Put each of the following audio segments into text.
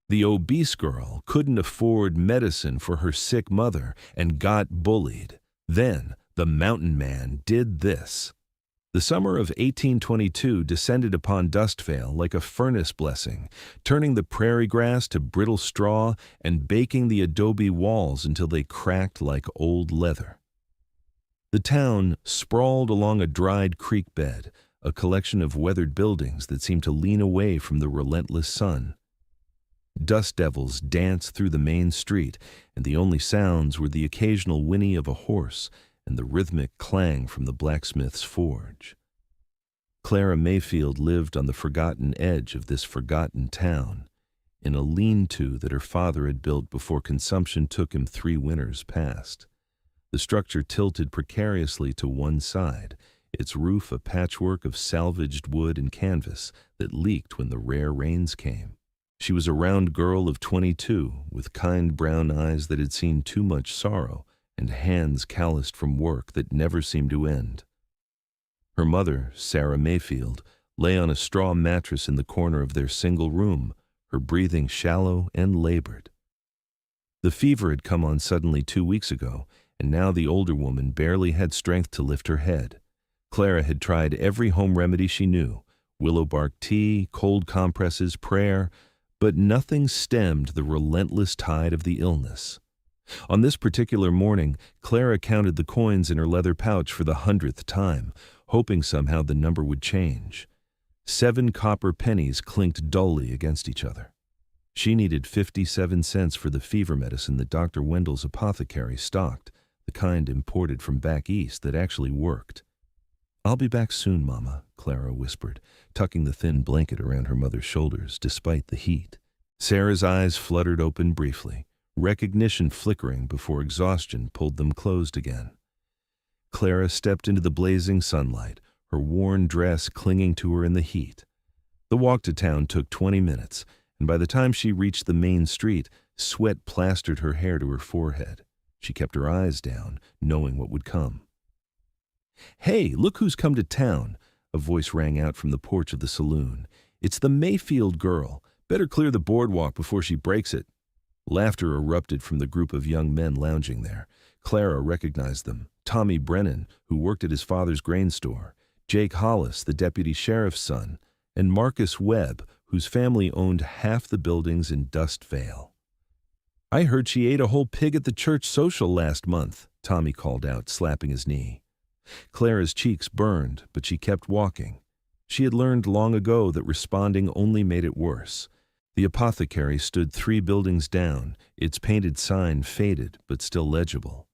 The obese girl couldn't afford medicine for her sick mother and got bullied. Then the mountain man did this. The summer of 1822 descended upon Dustvale like a furnace blessing, turning the prairie grass to brittle straw and baking the adobe walls until they cracked like old leather. The town sprawled along a dried creek bed, a collection of weathered buildings that seemed to lean away from the relentless sun. Dust devils danced through the main street, and the only sounds were the occasional whinny of a horse and the rhythmic clang from the blacksmith's forge. Clara Mayfield lived on the forgotten edge of this forgotten town, in a lean-to that her father had built before consumption took him 3 winters past. The structure tilted precariously to one side, its roof a patchwork of salvaged wood and canvas that leaked when the rare rains came. She was a round girl of 22, with kind brown eyes that had seen too much sorrow and hands calloused from work that never seemed to end. Her mother, Sarah Mayfield, lay on a straw mattress in the corner of their single room, her breathing shallow and labored. The fever had come on suddenly 2 weeks ago, and now the older woman barely had strength to lift her head. Clara had tried every home remedy she knew, willow bark tea, cold compresses, prayer, but nothing stemmed the relentless tide of the illness. On this particular morning, Clara counted the coins in her leather pouch for the 100th time, hoping somehow the number would change. 7 copper pennies clinked dully against each other. She needed 57 cents for the fever medicine that Dr. Wendell's apothecary stocked, the kind imported from back east that actually worked. "I'll be back soon, Mama," Clara whispered, tucking the thin blanket around her mother's shoulders despite the heat. Sarah's eyes fluttered open briefly, recognition flickering before exhaustion pulled them closed again. Clara stepped into the blazing sunlight, her worn dress clinging to her in the heat. The walk to town took 20 minutes, and by the time she reached the main street, sweat plastered her hair to her forehead. She kept her eyes down, knowing what would come. "Hey, look who's come to town," a voice rang out from the porch of the saloon. "It's the Mayfield girl. Better clear the boardwalk before she breaks it." Laughter erupted from the group of young men lounging there. Clara recognized them. Tommy Brennan, who worked at his father's grain store, Jake Hollis, the deputy sheriff's son, and Marcus Webb, whose family owned half the buildings in Dustvale. "I heard she ate a whole pig at the church social last month," Tommy called out, slapping his knee. Clara's cheeks burned, but she kept walking. She had learned long ago that responding only made it worse. The apothecary stood 3 buildings down, its painted sign faded but still legible.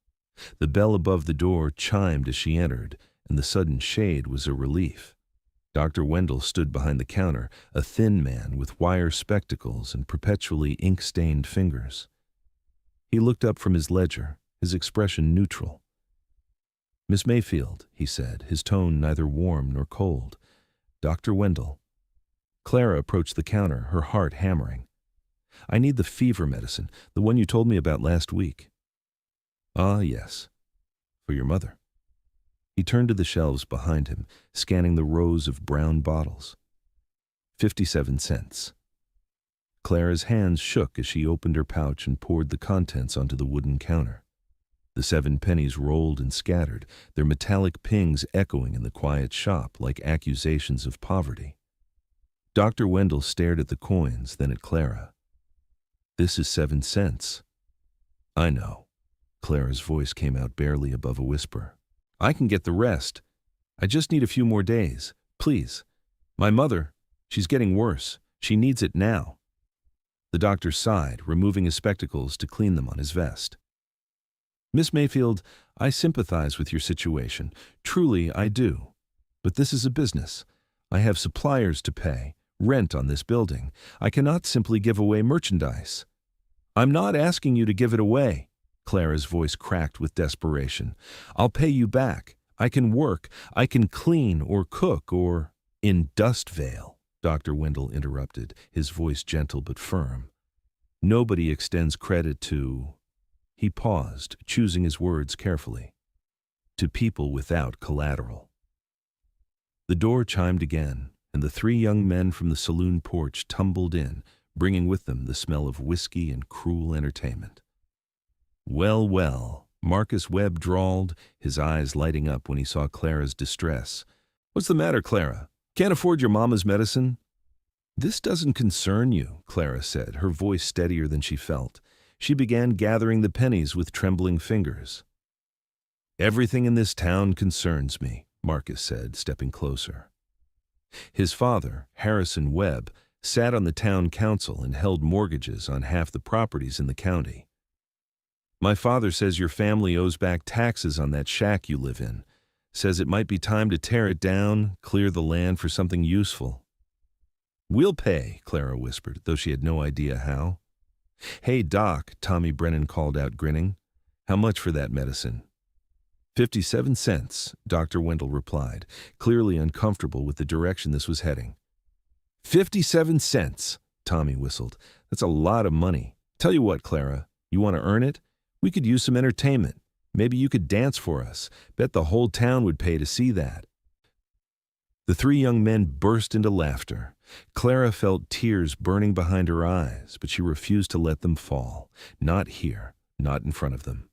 The bell above the door chimed as she entered, and the sudden shade was a relief. Dr. Wendell stood behind the counter, a thin man with wire spectacles and perpetually ink-stained fingers. He looked up from his ledger, his expression neutral. "Miss Mayfield," he said, his tone neither warm nor cold. "Dr. Wendell." Clara approached the counter, her heart hammering. "I need the fever medicine, the one you told me about last week." "Ah, yes. For your mother." He turned to the shelves behind him, scanning the rows of brown bottles. 57 cents. Clara's hands shook as she opened her pouch and poured the contents onto the wooden counter. The 7 pennies rolled and scattered, their metallic pings echoing in the quiet shop like accusations of poverty. Dr. Wendell stared at the coins, then at Clara. "This is 7 cents. "I know." Clara's voice came out barely above a whisper. "I can get the rest. I just need a few more days. Please. My mother, she's getting worse. She needs it now." The doctor sighed, removing his spectacles to clean them on his vest. "Miss Mayfield, I sympathize with your situation. Truly, I do. But this is a business. I have suppliers to pay, rent on this building. I cannot simply give away merchandise." "I'm not asking you to give it away." Clara's voice cracked with desperation. "I'll pay you back. I can work. I can clean or cook or—" "In Dustvale," Dr. Wendell interrupted, his voice gentle but firm. "Nobody extends credit to—" He paused, choosing his words carefully. "To people without collateral." The door chimed again, and the 3 young men from the saloon porch tumbled in, bringing with them the smell of whiskey and cruel entertainment. "Well, well," Marcus Webb drawled, his eyes lighting up when he saw Clara's distress. "What's the matter, Clara? Can't afford your mama's medicine?" "This doesn't concern you," Clara said, her voice steadier than she felt. She began gathering the pennies with trembling fingers. "Everything in this town concerns me," Marcus said, stepping closer. His father, Harrison Webb, sat on the town council and held mortgages on half the properties in the county. "My father says your family owes back taxes on that shack you live in. Says it might be time to tear it down, clear the land for something useful." "We'll pay," Clara whispered, though she had no idea how. "Hey, Doc," Tommy Brennan called out, grinning. "How much for that medicine?" 57 cents, Dr. Wendell replied, clearly uncomfortable with the direction this was heading. 57 cents, Tommy whistled. "That's a lot of money. Tell you what, Clara, you want to earn it? We could use some entertainment. Maybe you could dance for us. Bet the whole town would pay to see that." The three young men burst into laughter. Clara felt tears burning behind her eyes, but she refused to let them fall. Not here, not in front of them.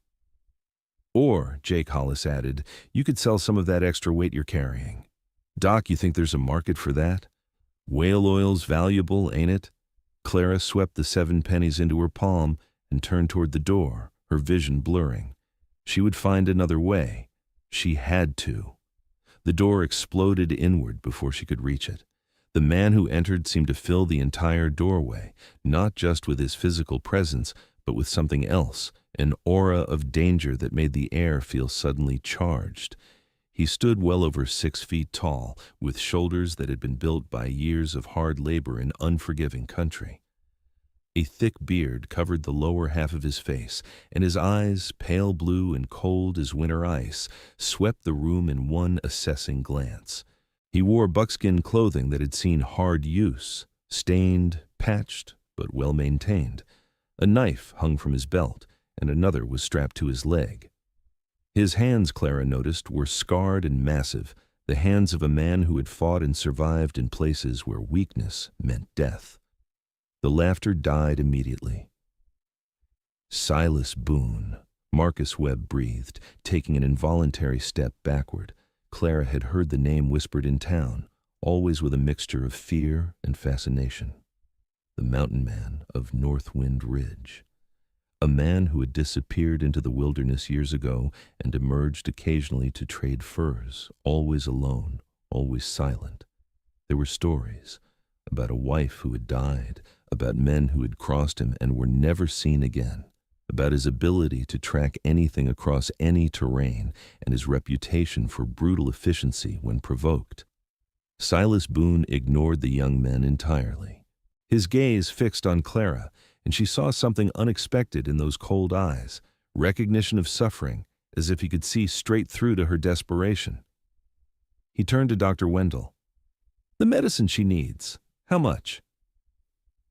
"Or," Jake Hollis added, "you could sell some of that extra weight you're carrying. Doc, you think there's a market for that? Whale oil's valuable, ain't it?" Clara swept the 7 pennies into her palm and turned toward the door, her vision blurring. She would find another way. She had to. The door exploded inward before she could reach it. The man who entered seemed to fill the entire doorway, not just with his physical presence, but with something else, an aura of danger that made the air feel suddenly charged. He stood well over 6 feet tall, with shoulders that had been built by years of hard labor in unforgiving country. A thick beard covered the lower half of his face, and his eyes, pale blue and cold as winter ice, swept the room in one assessing glance. He wore buckskin clothing that had seen hard use, stained, patched, but well-maintained. A knife hung from his belt, and another was strapped to his leg. His hands, Clara noticed, were scarred and massive, the hands of a man who had fought and survived in places where weakness meant death. The laughter died immediately. "Silas Boone," Marcus Webb breathed, taking an involuntary step backward. Clara had heard the name whispered in town, always with a mixture of fear and fascination. The mountain man of Northwind Ridge. A man who had disappeared into the wilderness years ago and emerged occasionally to trade furs, always alone, always silent. There were stories about a wife who had died, about men who had crossed him and were never seen again, about his ability to track anything across any terrain and his reputation for brutal efficiency when provoked. Silas Boone ignored the young men entirely. His gaze fixed on Clara, and she saw something unexpected in those cold eyes, recognition of suffering, as if he could see straight through to her desperation. He turned to Dr. Wendell. "The medicine she needs. How much?"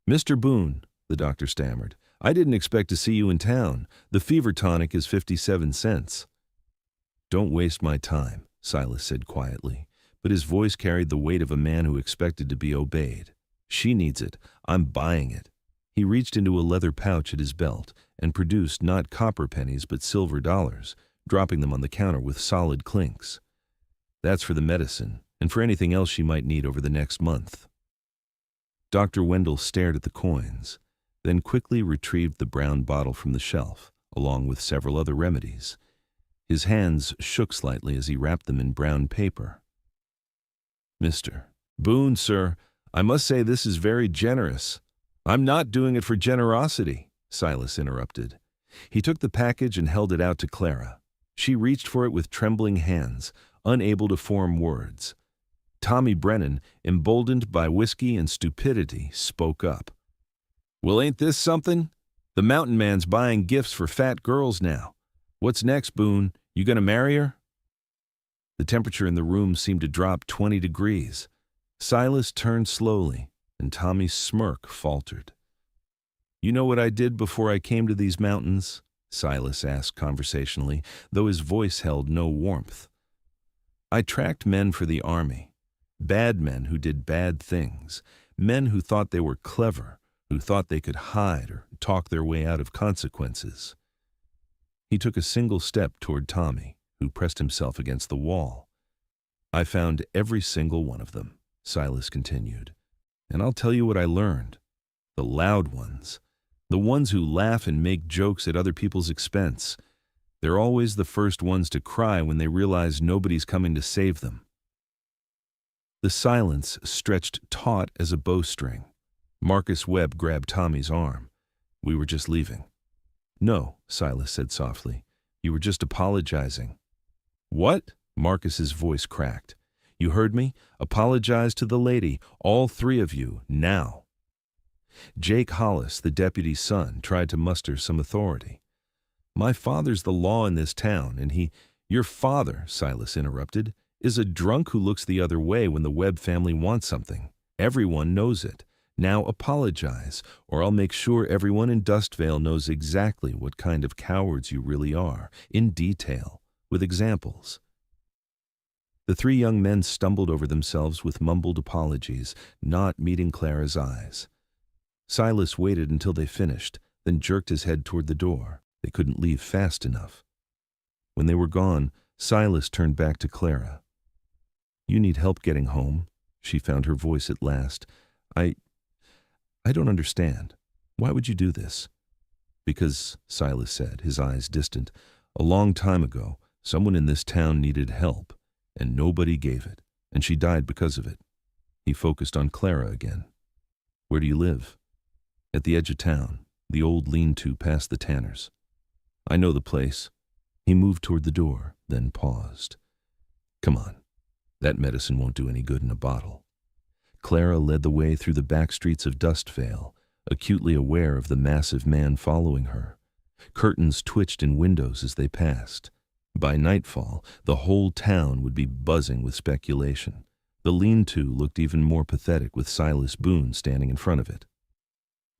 "Mr. Boone," the doctor stammered, "I didn't expect to see you in town. The fever tonic is 57 cents. "Don't waste my time," Silas said quietly, but his voice carried the weight of a man who expected to be obeyed. "She needs it. I'm buying it." He reached into a leather pouch at his belt and produced not copper pennies but silver dollars, dropping them on the counter with solid clinks. "That's for the medicine, and for anything else she might need over the next month." Dr. Wendell stared at the coins, then quickly retrieved the brown bottle from the shelf, along with several other remedies. His hands shook slightly as he wrapped them in brown paper. "Mr. Boone, sir, I must say this is very generous." "I'm not doing it for generosity," Silas interrupted. He took the package and held it out to Clara. She reached for it with trembling hands, unable to form words. Tommy Brennan, emboldened by whiskey and stupidity, spoke up. "Well, ain't this something? The mountain man's buying gifts for fat girls now. What's next, Boone? You gonna marry her?" The temperature in the room seemed to drop 20 degrees. Silas turned slowly, and Tommy's smirk faltered. "You know what I did before I came to these mountains?" Silas asked conversationally, though his voice held no warmth. "I tracked men for the army. Bad men who did bad things. Men who thought they were clever, who thought they could hide or talk their way out of consequences. He took a single step toward Tommy, who pressed himself against the wall. I found every single one of them, Silas continued. And I'll tell you what I learned. The loud ones, the ones who laugh and make jokes at other people's expense, they're always the first ones to cry when they realize nobody's coming to save them. The silence stretched taut as a bowstring. Marcus Webb grabbed Tommy's arm. We were just leaving. No, Silas said softly. You were just apologizing. What? Marcus's voice cracked. You heard me? Apologize to the lady, all three of you, now. Jake Hollis, the deputy's son, tried to muster some authority. My father's the law in this town, and Your father, Silas interrupted, is a drunk who looks the other way when the Webb family wants something. Everyone knows it. Now apologize, or I'll make sure everyone in Dustvale knows exactly what kind of cowards you really are, in detail, with examples. The three young men stumbled over themselves with mumbled apologies, not meeting Clara's eyes. Silas waited until they finished, then jerked his head toward the door. They couldn't leave fast enough. When they were gone, Silas turned back to Clara. You need help getting home, she found her voice at last. I don't understand. Why would you do this? Because, Silas said, his eyes distant, a long time ago, someone in this town needed help, and nobody gave it, and she died because of it. He focused on Clara again. Where do you live? At the edge of town, the old lean-to past the Tanners. I know the place. He moved toward the door, then paused. Come on. That medicine won't do any good in a bottle. Clara led the way through the back streets of Dustvale, acutely aware of the massive man following her. Curtains twitched in windows as they passed. By nightfall, the whole town would be buzzing with speculation. The lean-to looked even more pathetic with Silas Boone standing in front of it.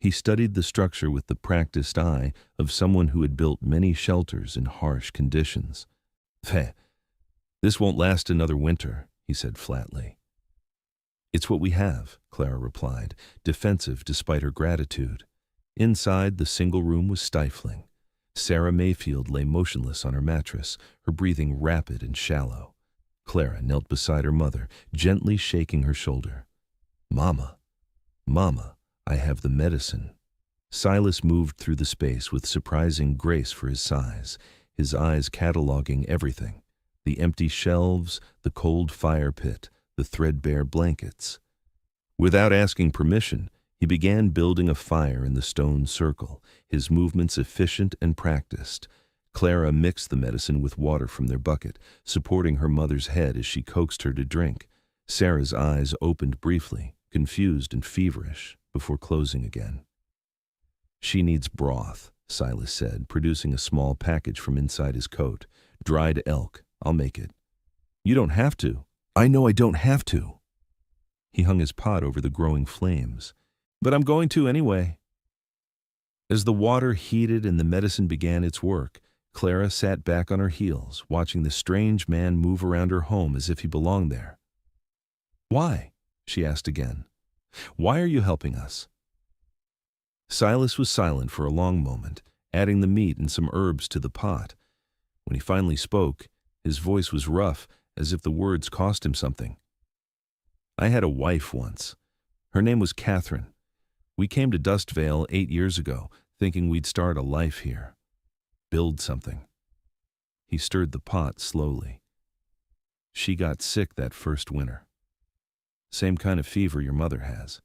He studied the structure with the practiced eye of someone who had built many shelters in harsh conditions. This won't last another winter, he said flatly. It's what we have, Clara replied, defensive despite her gratitude. Inside, the single room was stifling. Sarah Mayfield lay motionless on her mattress, her breathing rapid and shallow. Clara knelt beside her mother, gently shaking her shoulder. Mama, I have the medicine. Silas moved through the space with surprising grace for his size, his eyes cataloging everything. The empty shelves, the cold fire pit, the threadbare blankets. Without asking permission, he began building a fire in the stone circle, his movements efficient and practiced. Clara mixed the medicine with water from their bucket, supporting her mother's head as she coaxed her to drink. Sarah's eyes opened briefly, confused and feverish, before closing again. She needs broth, Silas said, producing a small package from inside his coat. Dried elk. I'll make it. You don't have to. I know I don't have to. He hung his pot over the growing flames. But I'm going to anyway. As the water heated and the medicine began its work, Clara sat back on her heels, watching the strange man move around her home as if he belonged there. Why? She asked again. Why are you helping us? Silas was silent for a long moment, adding the meat and some herbs to the pot. When he finally spoke, his voice was rough, as if the words cost him something. I had a wife once. Her name was Catherine. We came to Dustvale 8 years ago, thinking we'd start a life here. Build something. He stirred the pot slowly. She got sick that first winter. Same kind of fever your mother has.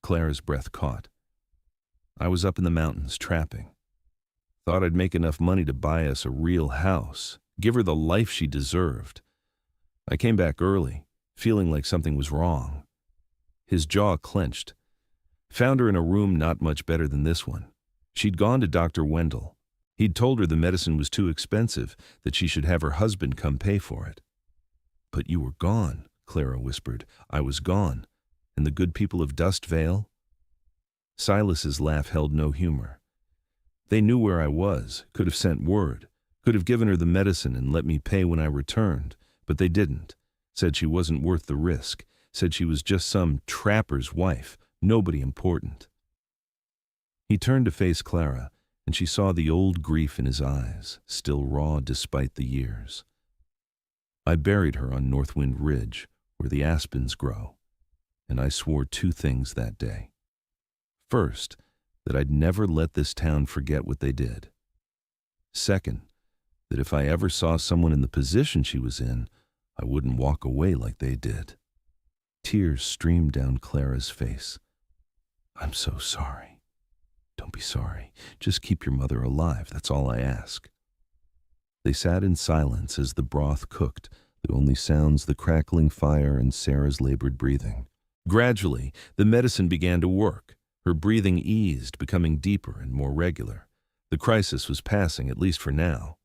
Clara's breath caught. I was up in the mountains trapping. Thought I'd make enough money to buy us a real house, give her the life she deserved. I came back early, feeling like something was wrong. His jaw clenched. Found her in a room not much better than this one. She'd gone to Dr. Wendell. He'd told her the medicine was too expensive, that she should have her husband come pay for it. But you were gone, Clara whispered. I was gone. And the good people of Dustvale? Silas's laugh held no humor. They knew where I was, could have sent word, could have given her the medicine and let me pay when I returned, but they didn't. Said she wasn't worth the risk, said she was just some trapper's wife, Nobody important. He turned to face Clara, and she saw the old grief in his eyes, still raw despite the years. I buried her on Northwind Ridge, where the aspens grow, and I swore two things that day. First, that I'd never let this town forget what they did. Second, that if I ever saw someone in the position she was in, I wouldn't walk away like they did. Tears streamed down Clara's face. "I'm so sorry." "Don't be sorry. Just keep your mother alive, that's all I ask." They sat in silence as the broth cooked, the only sounds the crackling fire and Sarah's labored breathing. Gradually, the medicine began to work. Her breathing eased, becoming deeper and more regular. The crisis was passing, at least for now.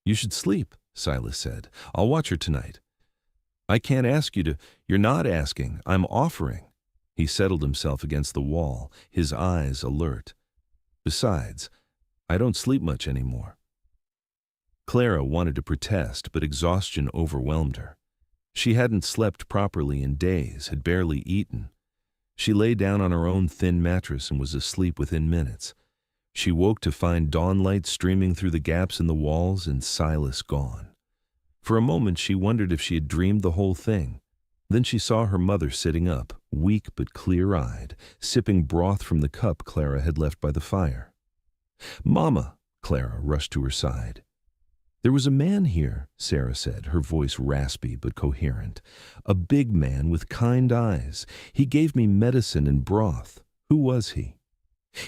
"You should sleep," Silas said. "I'll watch her tonight." "I can't ask you to." "You're not asking. I'm offering." He settled himself against the wall, his eyes alert. "Besides, I don't sleep much anymore." Clara wanted to protest, but exhaustion overwhelmed her. She hadn't slept properly in days, had barely eaten. She lay down on her own thin mattress and was asleep within minutes. She woke to find dawnlight streaming through the gaps in the walls and Silas gone. For a moment she wondered if she had dreamed the whole thing. Then she saw her mother sitting up, weak but clear-eyed, sipping broth from the cup Clara had left by the fire. "Mama!" Clara rushed to her side. "There was a man here," Sarah said, her voice raspy but coherent. "A big man with kind eyes. He gave me medicine and broth. Who was he?"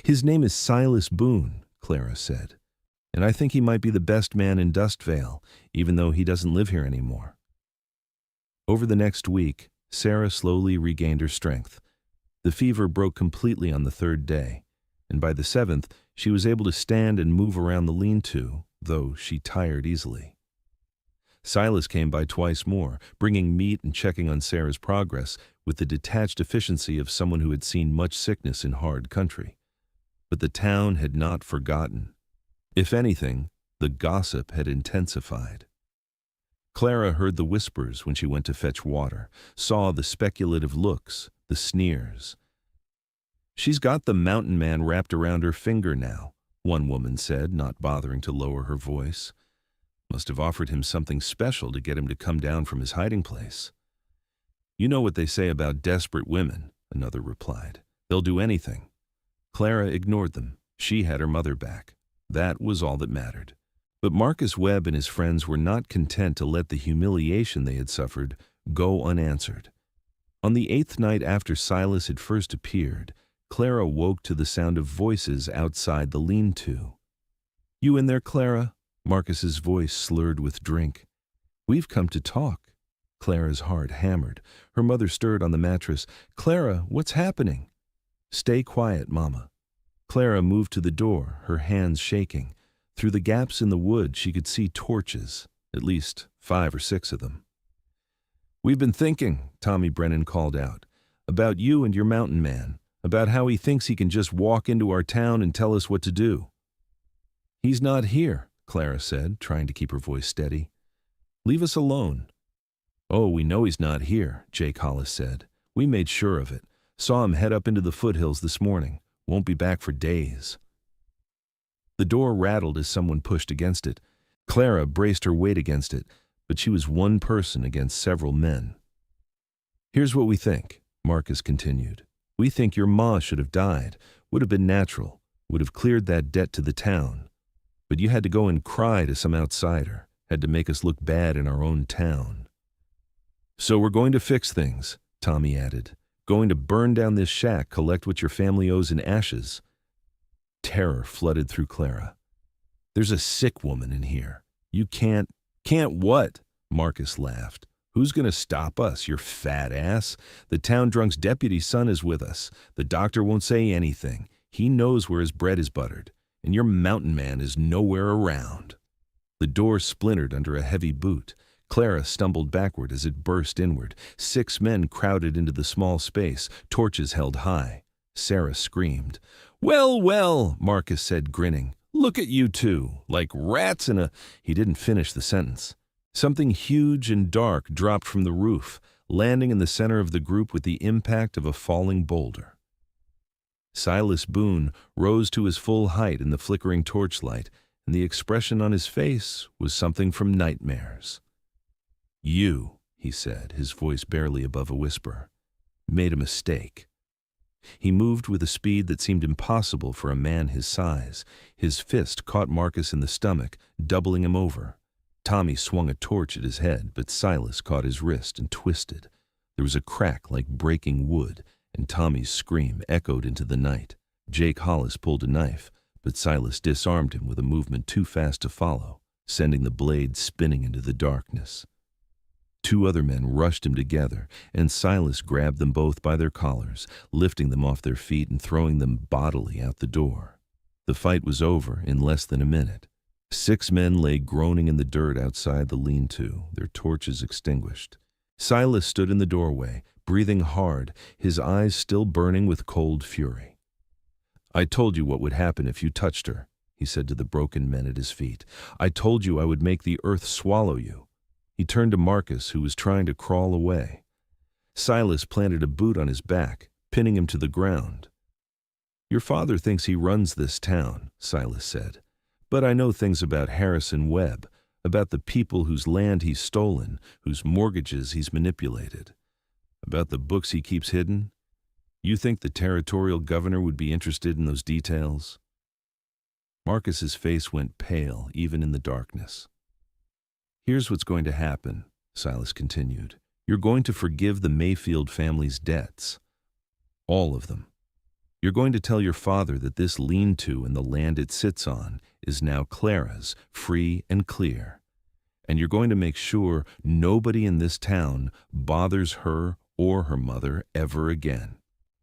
"His name is Silas Boone," Clara said. "And I think he might be the best man in Dustvale, even though he doesn't live here anymore." Over the next week, Sarah slowly regained her strength. The fever broke completely on the third day, and by the seventh, she was able to stand and move around the lean-to, though she tired easily. Silas came by twice more, bringing meat and checking on Sarah's progress with the detached efficiency of someone who had seen much sickness in hard country. But the town had not forgotten. If anything, the gossip had intensified. Clara heard the whispers when she went to fetch water, saw the speculative looks, the sneers. "She's got the mountain man wrapped around her finger now," one woman said, not bothering to lower her voice. "Must have offered him something special to get him to come down from his hiding place." "You know what they say about desperate women," another replied. "They'll do anything." Clara ignored them. She had her mother back. That was all that mattered. But Marcus Webb and his friends were not content to let the humiliation they had suffered go unanswered. On the 8th night after Silas had first appeared, Clara woke to the sound of voices outside the lean-to. "You in there, Clara?" Marcus's voice slurred with drink. "We've come to talk." Clara's heart hammered. Her mother stirred on the mattress. "Clara, what's happening?" "Stay quiet, Mama." Clara moved to the door, her hands shaking. Through the gaps in the wood she could see torches, at least 5 or 6 of them. "We've been thinking," Tommy Brennan called out, "about you and your mountain man, about how he thinks he can just walk into our town and tell us what to do." "He's not here," Clara said, trying to keep her voice steady. "Leave us alone." "Oh, we know he's not here," Jake Hollis said. "We made sure of it. Saw him head up into the foothills this morning. Won't be back for days." The door rattled as someone pushed against it. Clara braced her weight against it, but she was one person against several men. "Here's what we think," Marcus continued. "We think your ma should have died. Would have been natural. Would have cleared that debt to the town. But you had to go and cry to some outsider. Had to make us look bad in our own town. So we're going to fix things," Tommy added. "Going to burn down this shack, collect what your family owes in ashes." Terror flooded through Clara. "There's a sick woman in here. You can't..." "Can't what?" Marcus laughed. "Who's going to stop us, your fat ass? The town drunk's deputy son is with us. The doctor won't say anything. He knows where his bread is buttered. And your mountain man is nowhere around." The door splintered under a heavy boot. Clara stumbled backward as it burst inward. 6 men crowded into the small space, torches held high. Sarah screamed. "Well, well," Marcus said, grinning. "Look at you two, like rats in a..." He didn't finish the sentence. Something huge and dark dropped from the roof, landing in the center of the group with the impact of a falling boulder. Silas Boone rose to his full height in the flickering torchlight, and the expression on his face was something from nightmares. "You," he said, his voice barely above a whisper, "made a mistake." He moved with a speed that seemed impossible for a man his size. His fist caught Marcus in the stomach, doubling him over. Tommy swung a torch at his head, but Silas caught his wrist and twisted. There was a crack like breaking wood, and Tommy's scream echoed into the night. Jake Hollis pulled a knife, but Silas disarmed him with a movement too fast to follow, sending the blade spinning into the darkness. Two other men rushed him together, and Silas grabbed them both by their collars, lifting them off their feet and throwing them bodily out the door. The fight was over in less than a minute. 6 men lay groaning in the dirt outside the lean-to, their torches extinguished. Silas stood in the doorway, breathing hard, his eyes still burning with cold fury. "I told you what would happen if you touched her," he said to the broken men at his feet. "I told you I would make the earth swallow you." He turned to Marcus, who was trying to crawl away. Silas planted a boot on his back, pinning him to the ground. "Your father thinks he runs this town," Silas said. "But I know things about Harrison Webb, about the people whose land he's stolen, whose mortgages he's manipulated, about the books he keeps hidden. You think the territorial governor would be interested in those details?" Marcus's face went pale, even in the darkness. "Here's what's going to happen," Silas continued. "You're going to forgive the Mayfield family's debts. All of them. You're going to tell your father that this lean-to and the land it sits on is now Clara's, free and clear. And you're going to make sure nobody in this town bothers her or her mother ever again."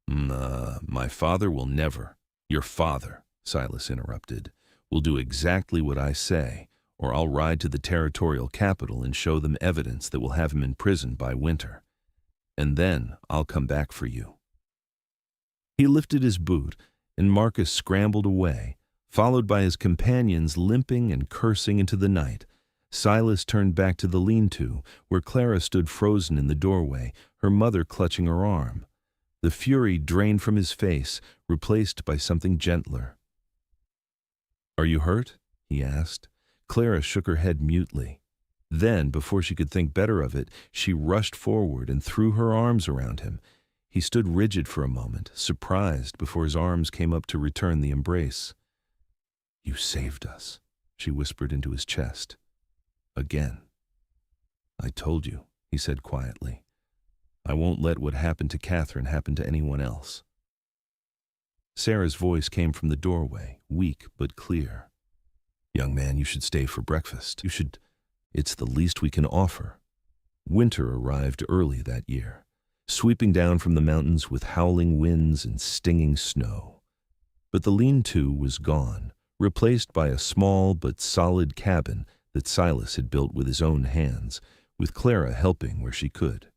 My father will never." "Your father," Silas interrupted, "will do exactly what I say, or I'll ride to the territorial capital and show them evidence that will have him in prison by winter. And then I'll come back for you." He lifted his boot, and Marcus scrambled away, followed by his companions limping and cursing into the night. Silas turned back to the lean-to, where Clara stood frozen in the doorway, her mother clutching her arm. The fury drained from his face, replaced by something gentler. "Are you hurt?" he asked. Clara shook her head mutely. Then, before she could think better of it, she rushed forward and threw her arms around him. He stood rigid for a moment, surprised, before his arms came up to return the embrace. "You saved us," she whispered into his chest. "Again." "I told you," he said quietly. "I won't let what happened to Catherine happen to anyone else." Sarah's voice came from the doorway, weak but clear. "Young man, you should stay for breakfast. You should. It's the least we can offer." Winter arrived early that year, sweeping down from the mountains with howling winds and stinging snow. But the lean-to was gone, replaced by a small but solid cabin that Silas had built with his own hands, with Clara helping where she could.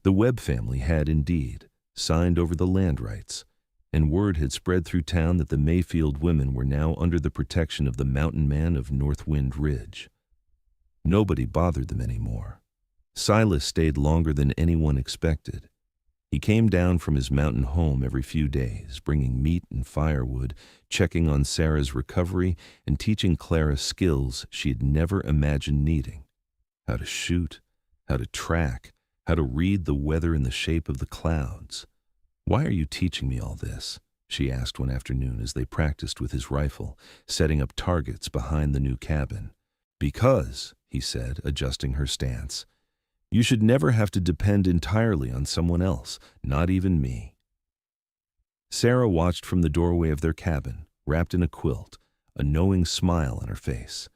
The Webb family had, indeed, signed over the land rights, and word had spread through town that the Mayfield women were now under the protection of the mountain man of North Wind Ridge. Nobody bothered them anymore. Silas stayed longer than anyone expected. He came down from his mountain home every few days, bringing meat and firewood, checking on Sarah's recovery, and teaching Clara skills she had never imagined needing. How to shoot, how to track, how to read the weather in the shape of the clouds. "Why are you teaching me all this?" she asked one afternoon as they practiced with his rifle, setting up targets behind the new cabin. "Because," he said, adjusting her stance, "you should never have to depend entirely on someone else, not even me." Sarah watched from the doorway of their cabin, wrapped in a quilt, a knowing smile on her face.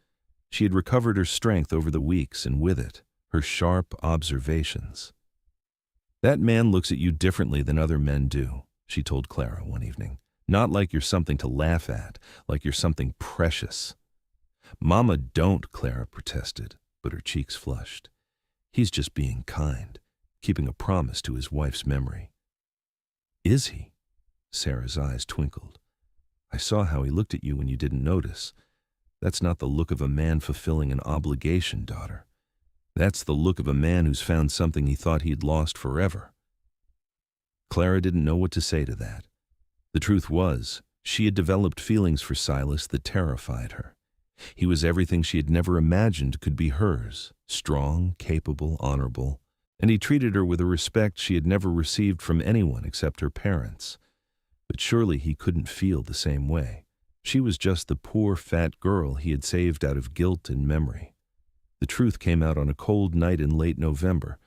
She had recovered her strength over the weeks, and with it, her sharp observations. "That man looks at you differently than other men do," she told Clara one evening. "Not like you're something to laugh at, like you're something precious." "Mama, don't," Clara protested, but her cheeks flushed. "He's just being kind, keeping a promise to his wife's memory." "Is he?" Sarah's eyes twinkled. "I saw how he looked at you when you didn't notice. That's not the look of a man fulfilling an obligation, daughter. That's the look of a man who's found something he thought he'd lost forever." Clara didn't know what to say to that. The truth was, she had developed feelings for Silas that terrified her. He was everything she had never imagined could be hers, strong, capable, honorable, and he treated her with a respect she had never received from anyone except her parents. But surely he couldn't feel the same way. She was just the poor, fat girl he had saved out of guilt and memory. The truth came out on a cold night in late November.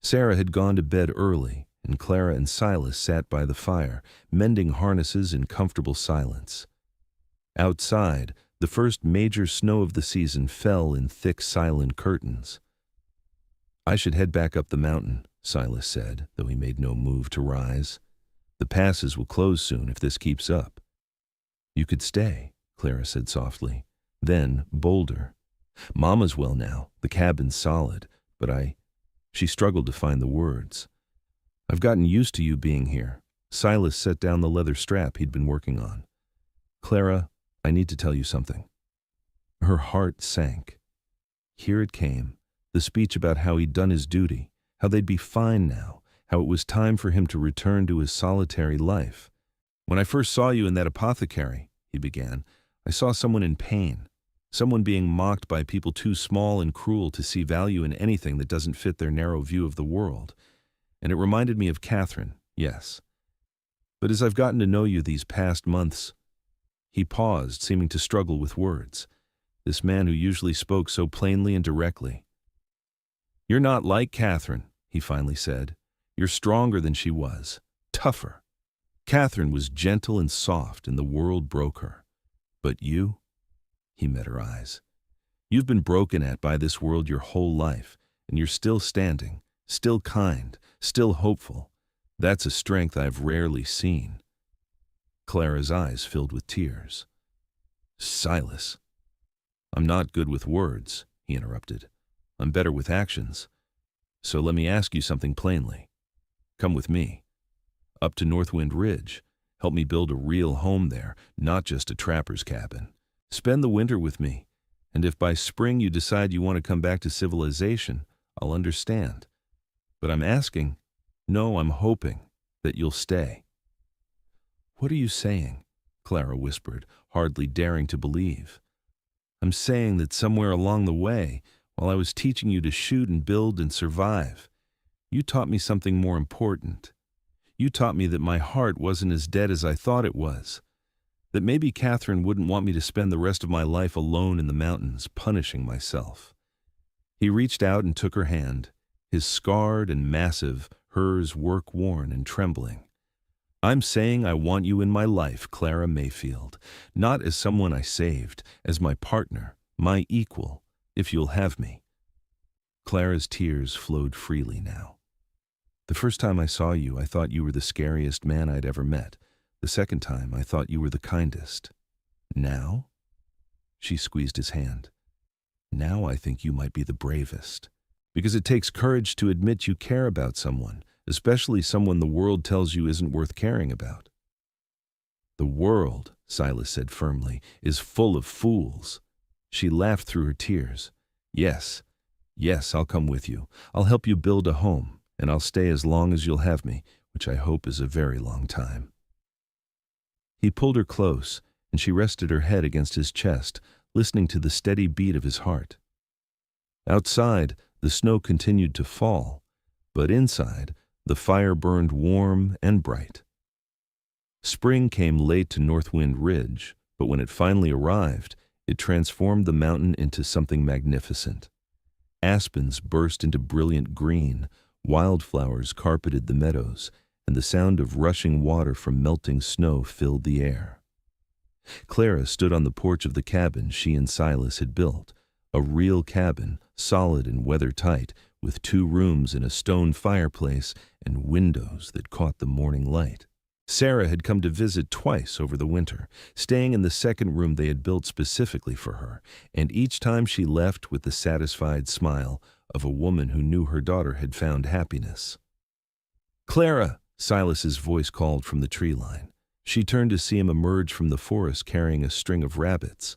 Sarah had gone to bed early, and Clara and Silas sat by the fire, mending harnesses in comfortable silence. Outside, the first major snow of the season fell in thick, silent curtains. "I should head back up the mountain," Silas said, though he made no move to rise. "The passes will close soon if this keeps up." "You could stay," Clara said softly. Then, bolder, "Mama's well now, the cabin's solid, but She struggled to find the words. "I've gotten used to you being here." Silas set down the leather strap he'd been working on. "Clara, I need to tell you something." Her heart sank. Here it came, the speech about how he'd done his duty, how they'd be fine now, how it was time for him to return to his solitary life. "When I first saw you in that apothecary," he began, "I saw someone in pain, someone being mocked by people too small and cruel to see value in anything that doesn't fit their narrow view of the world. And it reminded me of Catherine, yes. But as I've gotten to know you these past months—" He paused, seeming to struggle with words. This man who usually spoke so plainly and directly. "You're not like Catherine," he finally said. "You're stronger than she was, tougher. Catherine was gentle and soft, and the world broke her. But you—" He met her eyes. "You've been broken at by this world your whole life, and you're still standing, still kind, still hopeful. That's a strength I've rarely seen." Clara's eyes filled with tears. "Silas." "I'm not good with words," he interrupted. "I'm better with actions. So let me ask you something plainly. Come with me. Up to Northwind Ridge. Help me build a real home there, not just a trapper's cabin. Spend the winter with me, and if by spring you decide you want to come back to civilization, I'll understand. But I'm asking, no, I'm hoping, that you'll stay." "What are you saying?" Clara whispered, hardly daring to believe. "I'm saying that somewhere along the way, while I was teaching you to shoot and build and survive, you taught me something more important. You taught me that my heart wasn't as dead as I thought it was. That maybe Catherine wouldn't want me to spend the rest of my life alone in the mountains, punishing myself." He reached out and took her hand, his scarred and massive, hers work-worn and trembling. "I'm saying I want you in my life, Clara Mayfield, not as someone I saved, as my partner, my equal, if you'll have me." Clara's tears flowed freely now. "The first time I saw you, I thought you were the scariest man I'd ever met. The second time, I thought you were the kindest. Now?" She squeezed his hand. "Now I think you might be the bravest. Because it takes courage to admit you care about someone, especially someone the world tells you isn't worth caring about." "The world," Silas said firmly, "is full of fools." She laughed through her tears. Yes, I'll come with you. I'll help you build a home, and I'll stay as long as you'll have me, which I hope is a very long time." He pulled her close, and she rested her head against his chest, listening to the steady beat of his heart. Outside, the snow continued to fall, but inside, the fire burned warm and bright. Spring came late to Northwind Ridge, but when it finally arrived, it transformed the mountain into something magnificent. Aspens burst into brilliant green, wildflowers carpeted the meadows, and the sound of rushing water from melting snow filled the air. Clara stood on the porch of the cabin she and Silas had built, a real cabin, solid and weather-tight, with 2 rooms and a stone fireplace and windows that caught the morning light. Sarah had come to visit twice over the winter, staying in the second room they had built specifically for her, and each time she left with the satisfied smile of a woman who knew her daughter had found happiness. "Clara!" Silas's voice called from the tree line. She turned to see him emerge from the forest carrying a string of rabbits.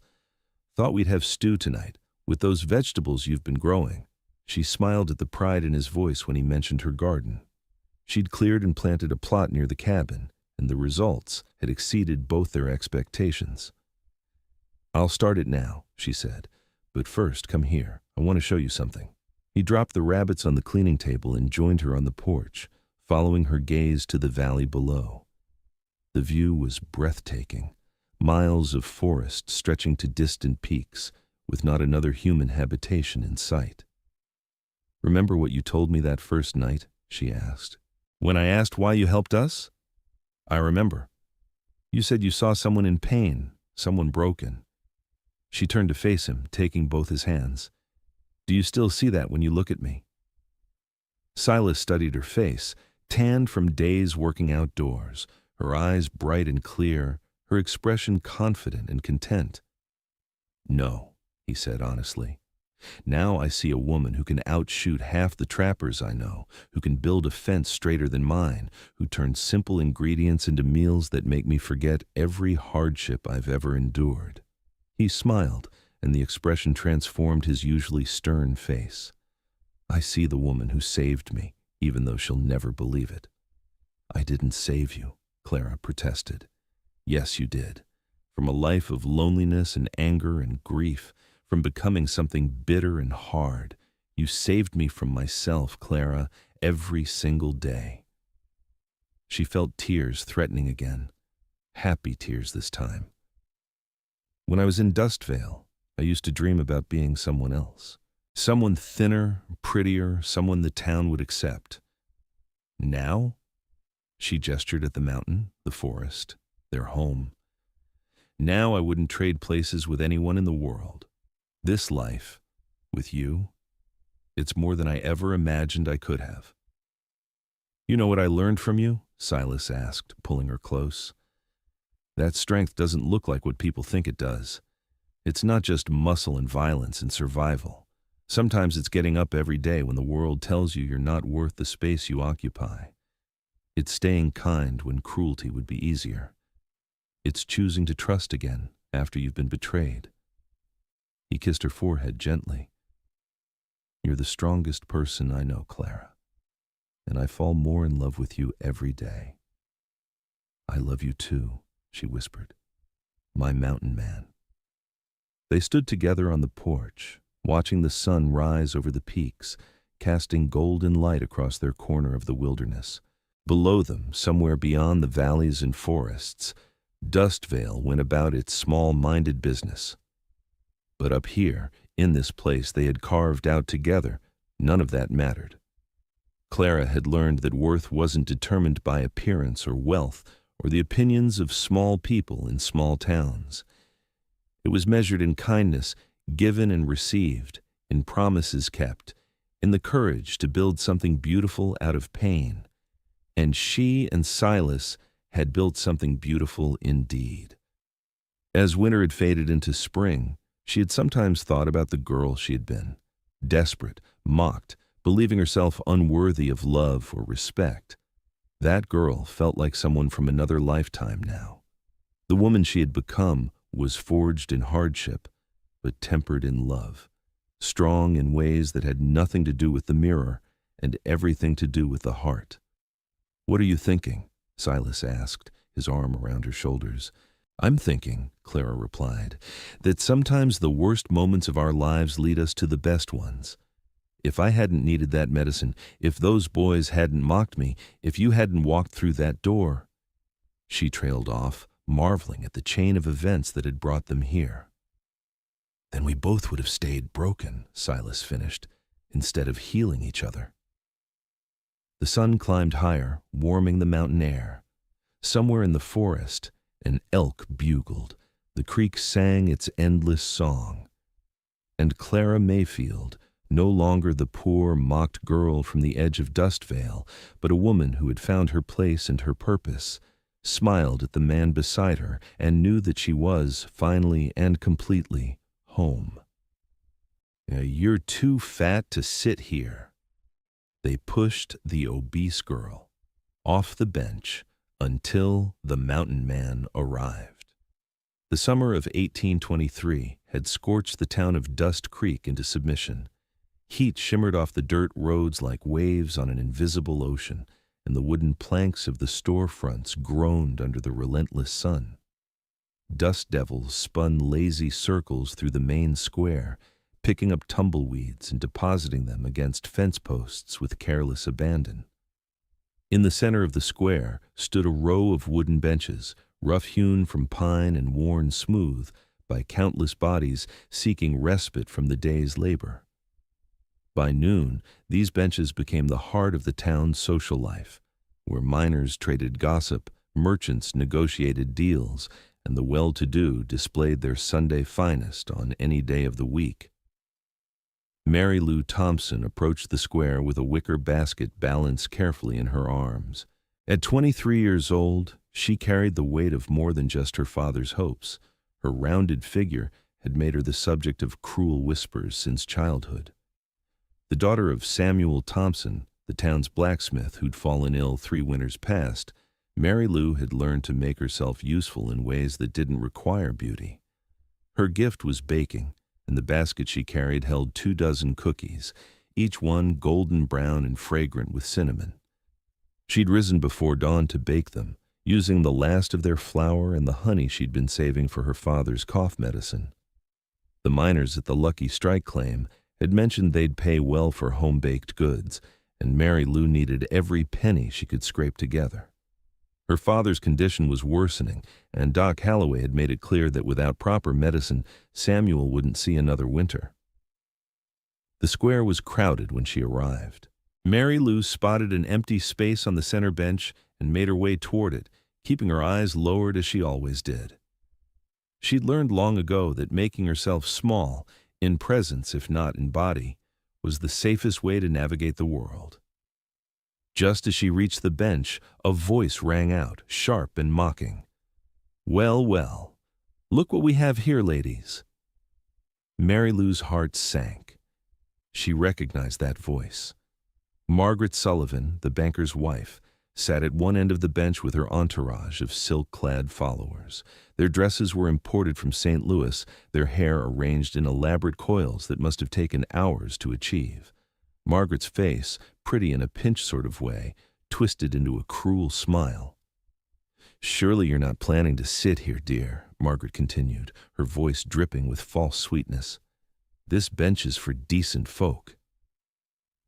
"Thought we'd have stew tonight, with those vegetables you've been growing." She smiled at the pride in his voice when he mentioned her garden. She'd cleared and planted a plot near the cabin, and the results had exceeded both their expectations. "I'll start it now," she said, "but first come here. I want to show you something." He dropped the rabbits on the cleaning table and joined her on the porch, following her gaze to the valley below. The view was breathtaking, miles of forest stretching to distant peaks, with not another human habitation in sight. "Remember what you told me that first night?" she asked. "When I asked why you helped us?" "I remember. You said you saw someone in pain, someone broken." She turned to face him, taking both his hands. "Do you still see that when you look at me?" Silas studied her face, tanned from days working outdoors, her eyes bright and clear, her expression confident and content. "No," he said honestly. "Now I see a woman who can outshoot half the trappers I know, who can build a fence straighter than mine, who turns simple ingredients into meals that make me forget every hardship I've ever endured." He smiled, and the expression transformed his usually stern face. "I see the woman who saved me, even though she'll never believe it." "I didn't save you," Clara protested. "Yes, you did. From a life of loneliness and anger and grief, from becoming something bitter and hard. You saved me from myself, Clara, every single day." She felt tears threatening again, happy tears this time. "When I was in Dustvale, I used to dream about being someone else. Someone thinner, prettier, someone the town would accept. Now?" She gestured at the mountain, the forest, their home. "Now I wouldn't trade places with anyone in the world. This life, with you, it's more than I ever imagined I could have." "You know what I learned from you?" Silas asked, pulling her close. "That strength doesn't look like what people think it does. It's not just muscle and violence and survival. Sometimes it's getting up every day when the world tells you you're not worth the space you occupy. It's staying kind when cruelty would be easier. It's choosing to trust again after you've been betrayed." He kissed her forehead gently. "You're the strongest person I know, Clara, and I fall more in love with you every day." "I love you too," she whispered. "My mountain man." They stood together on the porch, watching the sun rise over the peaks, casting golden light across their corner of the wilderness. Below them, somewhere beyond the valleys and forests, Dustvale went about its small-minded business. But up here, in this place they had carved out together, none of that mattered. Clara had learned that worth wasn't determined by appearance or wealth or the opinions of small people in small towns. It was measured in kindness given and received, in promises kept, in the courage to build something beautiful out of pain. And she and Silas had built something beautiful indeed. As winter had faded into spring, she had sometimes thought about the girl she had been, desperate, mocked, believing herself unworthy of love or respect. That girl felt like someone from another lifetime now. The woman she had become was forged in hardship, but tempered in love, strong in ways that had nothing to do with the mirror and everything to do with the heart. "What are you thinking?" Silas asked, his arm around her shoulders. "I'm thinking," Clara replied, "that sometimes the worst moments of our lives lead us to the best ones. If I hadn't needed that medicine, if those boys hadn't mocked me, if you hadn't walked through that door—" She trailed off, marveling at the chain of events that had brought them here. "Then we both would have stayed broken," Silas finished, "instead of healing each other." The sun climbed higher, warming the mountain air. Somewhere in the forest, an elk bugled. The creek sang its endless song. And Clara Mayfield, no longer the poor, mocked girl from the edge of Dustvale, but a woman who had found her place and her purpose, smiled at the man beside her and knew that she was, finally and completely, home. "You're too fat to sit here." They pushed the obese girl off the bench until the mountain man arrived. The summer of 1823 had scorched the town of Dust Creek into submission. Heat shimmered off the dirt roads like waves on an invisible ocean, and the wooden planks of the storefronts groaned under the relentless sun. Dust devils spun lazy circles through the main square, picking up tumbleweeds and depositing them against fence posts with careless abandon. In the center of the square stood a row of wooden benches, rough-hewn from pine and worn smooth by countless bodies seeking respite from the day's labor. By noon, these benches became the heart of the town's social life, where miners traded gossip, merchants negotiated deals, and the well-to-do displayed their Sunday finest on any day of the week. Mary Lou Thompson approached the square with a wicker basket balanced carefully in her arms. At 23 years old, she carried the weight of more than just her father's hopes. Her rounded figure had made her the subject of cruel whispers since childhood. The daughter of Samuel Thompson, the town's blacksmith who'd fallen ill 3 winters past, Mary Lou had learned to make herself useful in ways that didn't require beauty. Her gift was baking, and the basket she carried held 24 cookies, each one golden brown and fragrant with cinnamon. She'd risen before dawn to bake them, using the last of their flour and the honey she'd been saving for her father's cough medicine. The miners at the Lucky Strike claim had mentioned they'd pay well for home-baked goods, and Mary Lou needed every penny she could scrape together. Her father's condition was worsening, and Doc Halloway had made it clear that without proper medicine, Samuel wouldn't see another winter. The square was crowded when she arrived. Mary Lou spotted an empty space on the center bench and made her way toward it, keeping her eyes lowered as she always did. She'd learned long ago that making herself small, in presence if not in body, was the safest way to navigate the world. Just as she reached the bench, a voice rang out, sharp and mocking. "Well, well, look what we have here, ladies." Mary Lou's heart sank. She recognized that voice. Margaret Sullivan, the banker's wife, sat at one end of the bench with her entourage of silk-clad followers. Their dresses were imported from St. Louis, their hair arranged in elaborate coils that must have taken hours to achieve. Margaret's face, pretty in a pinch sort of way, twisted into a cruel smile. "Surely you're not planning to sit here, dear," Margaret continued, her voice dripping with false sweetness. "This bench is for decent folk."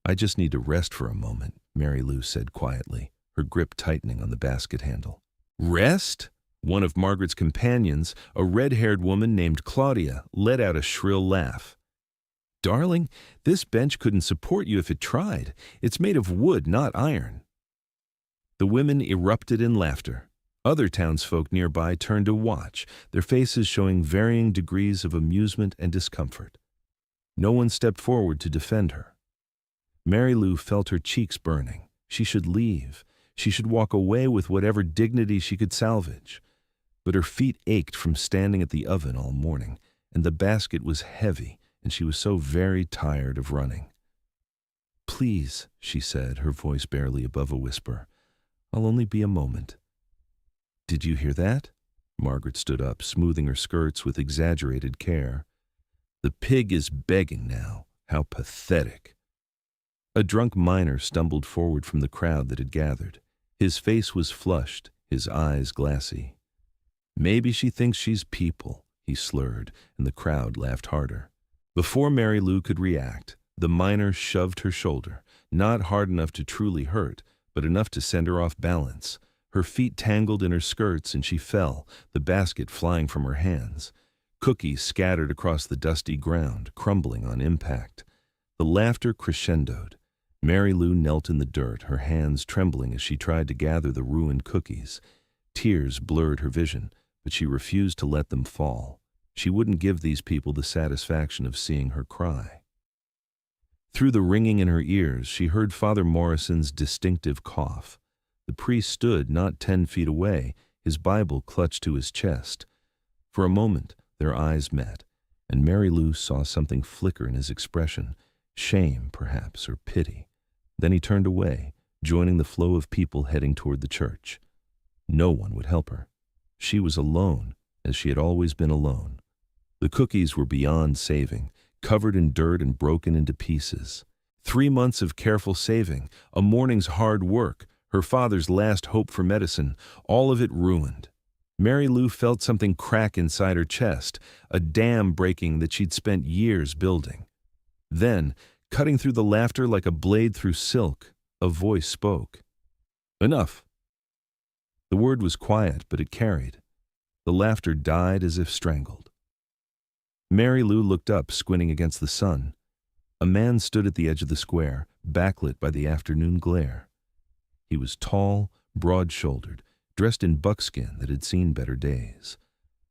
"I just need to rest for a moment," Mary Lou said quietly, her grip tightening on the basket handle. "Rest?" One of Margaret's companions, a red-haired woman named Claudia, let out a shrill laugh. "Darling, this bench couldn't support you if it tried. It's made of wood, not iron." The women erupted in laughter. Other townsfolk nearby turned to watch, their faces showing varying degrees of amusement and discomfort. No one stepped forward to defend her. Mary Lou felt her cheeks burning. She should leave. She should walk away with whatever dignity she could salvage. But her feet ached from standing at the oven all morning, and the basket was heavy, and she was so very tired of running. "Please," she said, her voice barely above a whisper. "I'll only be a moment." "Did you hear that?" Margaret stood up, smoothing her skirts with exaggerated care. "The pig is begging now. How pathetic." A drunk miner stumbled forward from the crowd that had gathered. His face was flushed, his eyes glassy. "Maybe she thinks she's people," he slurred, and the crowd laughed harder. Before Mary Lou could react, the miner shoved her shoulder, not hard enough to truly hurt, but enough to send her off balance. Her feet tangled in her skirts and she fell, the basket flying from her hands. Cookies scattered across the dusty ground, crumbling on impact. The laughter crescendoed. Mary Lou knelt in the dirt, her hands trembling as she tried to gather the ruined cookies. Tears blurred her vision, but she refused to let them fall. She wouldn't give these people the satisfaction of seeing her cry. Through the ringing in her ears, she heard Father Morrison's distinctive cough. The priest stood not 10 feet away, his Bible clutched to his chest. For a moment, their eyes met, and Mary Lou saw something flicker in his expression, shame, perhaps, or pity. Then he turned away, joining the flow of people heading toward the church. No one would help her. She was alone, as she had always been alone. The cookies were beyond saving, covered in dirt and broken into pieces. 3 months of careful saving, a morning's hard work, Her father's last hope for medicine, all of it ruined. Mary Lou felt something crack inside her chest, a dam breaking that she'd spent years building. Then, cutting through the laughter like a blade through silk, a voice spoke. "Enough." The word was quiet, but it carried. The laughter died as if strangled. Mary Lou looked up, squinting against the sun. A man stood at the edge of the square, backlit by the afternoon glare. He was tall, broad-shouldered, dressed in buckskin that had seen better days.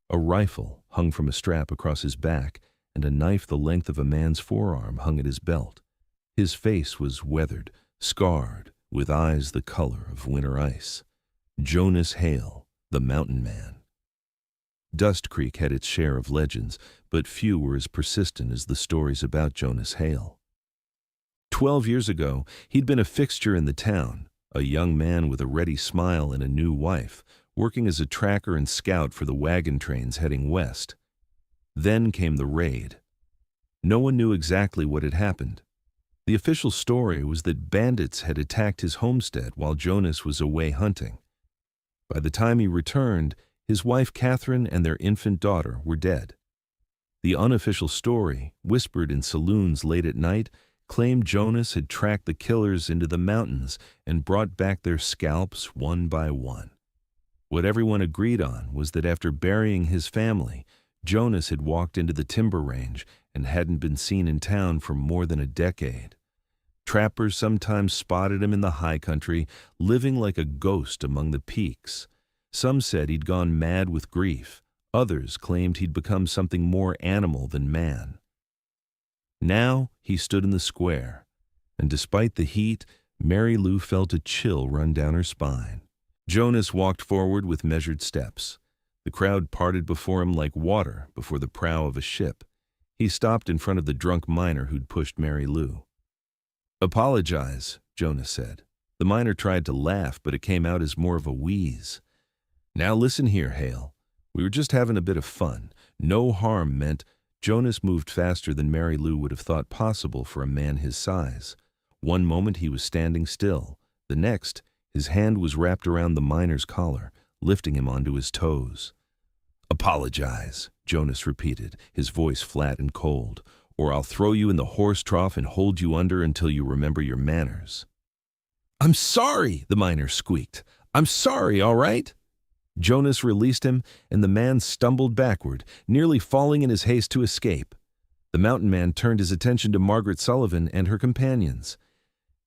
A rifle hung from a strap across his back, and a knife the length of a man's forearm hung at his belt. His face was weathered, scarred, with eyes the color of winter ice. Jonas Hale, the mountain man. Dust Creek had its share of legends, but few were as persistent as the stories about Jonas Hale. 12 years ago, he'd been a fixture in the town, a young man with a ready smile and a new wife, working as a tracker and scout for the wagon trains heading west. Then came the raid. No one knew exactly what had happened. The official story was that bandits had attacked his homestead while Jonas was away hunting. By the time he returned, his wife Catherine and their infant daughter were dead. The unofficial story, whispered in saloons late at night, claimed Jonas had tracked the killers into the mountains and brought back their scalps one by one. What everyone agreed on was that after burying his family, Jonas had walked into the timber range and hadn't been seen in town for more than a decade. Trappers sometimes spotted him in the high country, living like a ghost among the peaks. Some said he'd gone mad with grief. Others claimed he'd become something more animal than man. Now he stood in the square, and despite the heat, Mary Lou felt a chill run down her spine. Jonas walked forward with measured steps. The crowd parted before him like water before the prow of a ship. He stopped in front of the drunk miner who'd pushed Mary Lou. "Apologize," Jonas said. The miner tried to laugh, but it came out as more of a wheeze. "Now listen here, Hale. We were just having a bit of fun. No harm meant—" Jonas moved faster than Mary Lou would have thought possible for a man his size. One moment he was standing still. The next, his hand was wrapped around the miner's collar, lifting him onto his toes. "Apologize," Jonas repeated, his voice flat and cold, "or I'll throw you in the horse trough and hold you under until you remember your manners." "I'm sorry," the miner squeaked. "I'm sorry, all right?" Jonas released him, and the man stumbled backward, nearly falling in his haste to escape. The mountain man turned his attention to Margaret Sullivan and her companions.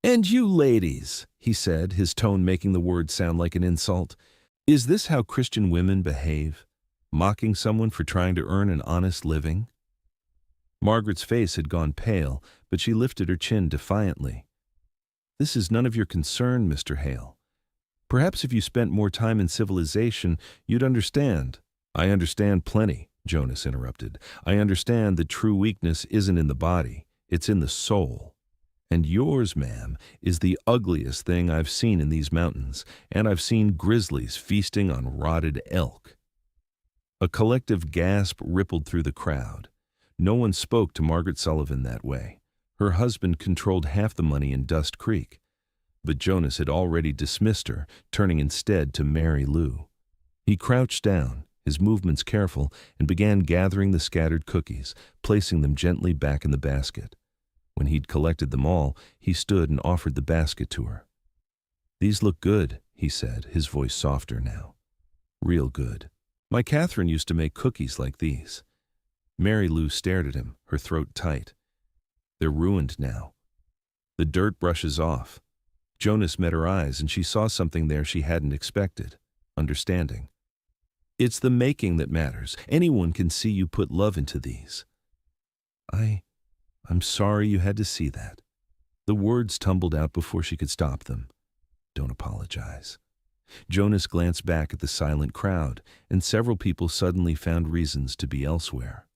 "And you ladies," he said, his tone making the word sound like an insult. "Is this how Christian women behave? Mocking someone for trying to earn an honest living?" Margaret's face had gone pale, but she lifted her chin defiantly. "This is none of your concern, Mr. Hale. Perhaps if you spent more time in civilization, you'd understand." "I understand plenty," Jonas interrupted. "I understand that true weakness isn't in the body, it's in the soul. And yours, ma'am, is the ugliest thing I've seen in these mountains, and I've seen grizzlies feasting on rotted elk." A collective gasp rippled through the crowd. No one spoke to Margaret Sullivan that way. Her husband controlled half the money in Dust Creek. But Jonas had already dismissed her, turning instead to Mary Lou. He crouched down, his movements careful, and began gathering the scattered cookies, placing them gently back in the basket. When he'd collected them all, he stood and offered the basket to her. "These look good," he said, his voice softer now. "Real good. My Catherine used to make cookies like these." Mary Lou stared at him, her throat tight. "They're ruined now. The dirt brushes off." Jonas met her eyes, and she saw something there she hadn't expected. Understanding. "It's the making that matters. Anyone can see you put love into these." I'm sorry you had to see that." The words tumbled out before she could stop them. "Don't apologize." Jonas glanced back at the silent crowd, and several people suddenly found reasons to be elsewhere.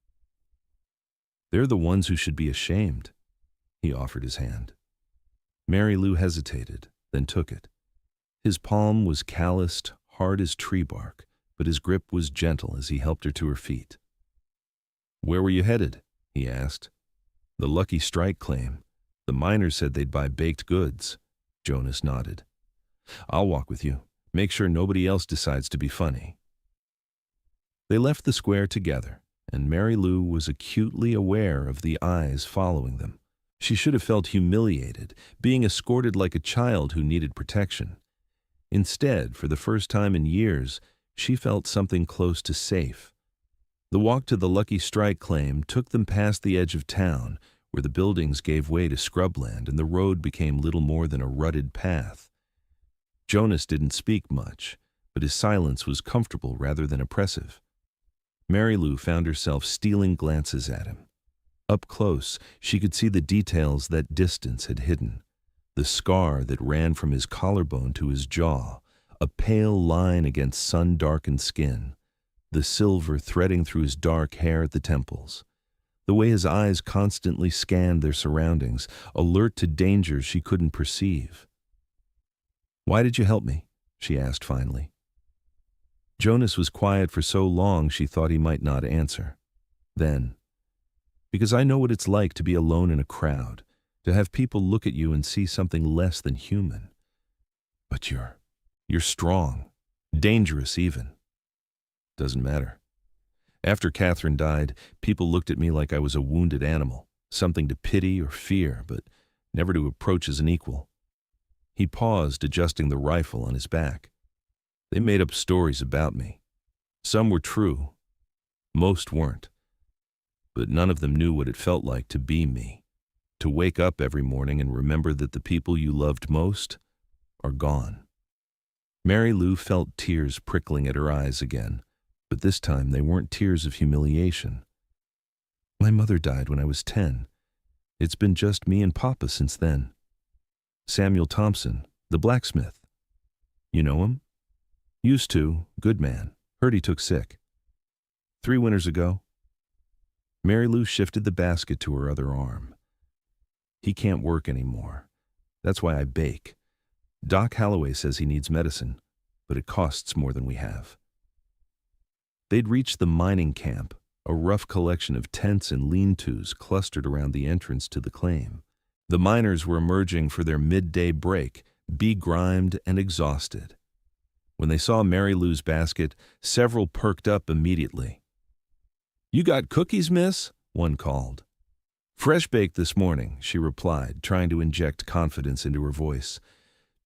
"They're the ones who should be ashamed." He offered his hand. Mary Lou hesitated, then took it. His palm was calloused, hard as tree bark, but his grip was gentle as he helped her to her feet. "Where were you headed?" he asked. "The Lucky Strike claim. The miners said they'd buy baked goods." Jonas nodded. I'll walk with you. Make sure nobody else decides to be funny. They left the square together, and Mary Lou was acutely aware of the eyes following them. She should have felt humiliated, being escorted like a child who needed protection. Instead, for the first time in years, she felt something close to safe. The walk to the Lucky Strike claim took them past the edge of town, where the buildings gave way to scrubland and the road became little more than a rutted path. Jonas didn't speak much, but his silence was comfortable rather than oppressive. Mary Lou found herself stealing glances at him. Up close, she could see the details that distance had hidden. The scar that ran from his collarbone to his jaw, a pale line against sun-darkened skin, the silver threading through his dark hair at the temples, the way his eyes constantly scanned their surroundings, alert to dangers she couldn't perceive. "Why did you help me?" she asked finally. Jonas was quiet for so long she thought he might not answer. Then, "Because I know what it's like to be alone in a crowd, to have people look at you and see something less than human. But you're strong, dangerous even." "Doesn't matter. After Catherine died, people looked at me like I was a wounded animal, something to pity or fear, but never to approach as an equal." He paused, adjusting the rifle on his back. "They made up stories about me. Some were true. Most weren't. But none of them knew what it felt like to be me, to wake up every morning and remember that the people you loved most are gone." Mary Lou felt tears prickling at her eyes again, but this time they weren't tears of humiliation. "My mother died when I was 10. It's been just me and Papa since then. Samuel Thompson, the blacksmith. You know him? Used to, good man. Heard he took sick. 3 winters ago." Mary Lou shifted the basket to her other arm. "He can't work anymore. That's why I bake. Doc Holloway says he needs medicine, but it costs more than we have." They'd reached the mining camp, a rough collection of tents and lean-tos clustered around the entrance to the claim. The miners were emerging for their midday break, begrimed and exhausted. When they saw Mary Lou's basket, several perked up immediately. "You got cookies, miss?" one called. "Fresh baked this morning," she replied, trying to inject confidence into her voice.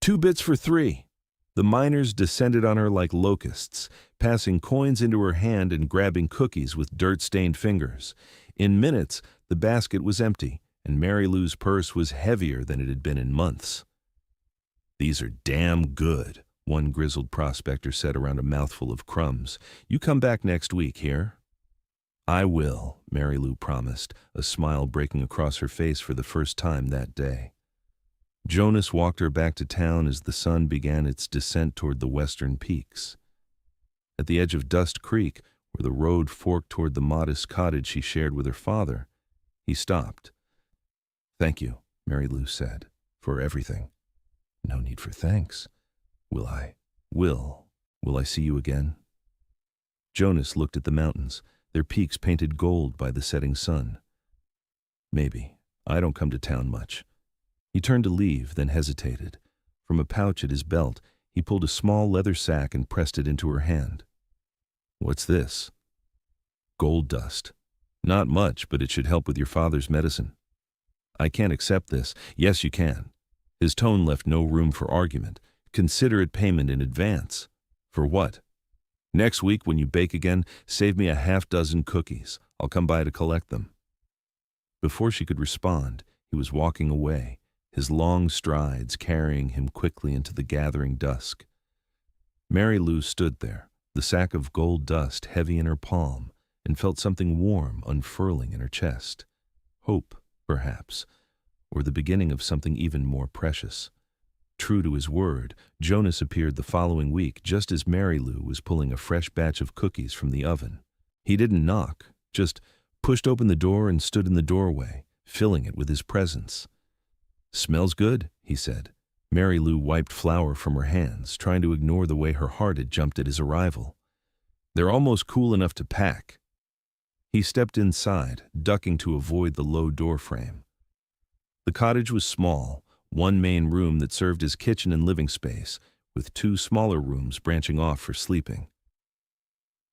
2 bits for 3. The miners descended on her like locusts, passing coins into her hand and grabbing cookies with dirt-stained fingers. In minutes, the basket was empty, and Mary Lou's purse was heavier than it had been in months. "These are damn good," one grizzled prospector said around a mouthful of crumbs. "You come back next week, hear?" "I will," Mary Lou promised, a smile breaking across her face for the first time that day. Jonas walked her back to town as the sun began its descent toward the western peaks. At the edge of Dust Creek, where the road forked toward the modest cottage she shared with her father, he stopped. "Thank you," Mary Lou said, "for everything." "No need for thanks. Will I see you again?" Jonas looked at the mountains, their peaks painted gold by the setting sun. "Maybe. I don't come to town much." He turned to leave, then hesitated. From a pouch at his belt, he pulled a small leather sack and pressed it into her hand. "What's this?" "Gold dust. Not much, but it should help with your father's medicine." "I can't accept this." "Yes, you can." His tone left no room for argument. "Consider it payment in advance." "For what?" "Next week, when you bake again, save me a 6 cookies. I'll come by to collect them." Before she could respond, he was walking away, his long strides carrying him quickly into the gathering dusk. Mary Lou stood there, the sack of gold dust heavy in her palm, and felt something warm unfurling in her chest. Hope, perhaps, or the beginning of something even more precious. True to his word, Jonas appeared the following week just as Mary Lou was pulling a fresh batch of cookies from the oven. He didn't knock, just pushed open the door and stood in the doorway, filling it with his presence. "Smells good," he said. Mary Lou wiped flour from her hands, trying to ignore the way her heart had jumped at his arrival. "They're almost cool enough to pack." He stepped inside, ducking to avoid the low door frame. The cottage was small, one main room that served as kitchen and living space, with two smaller rooms branching off for sleeping.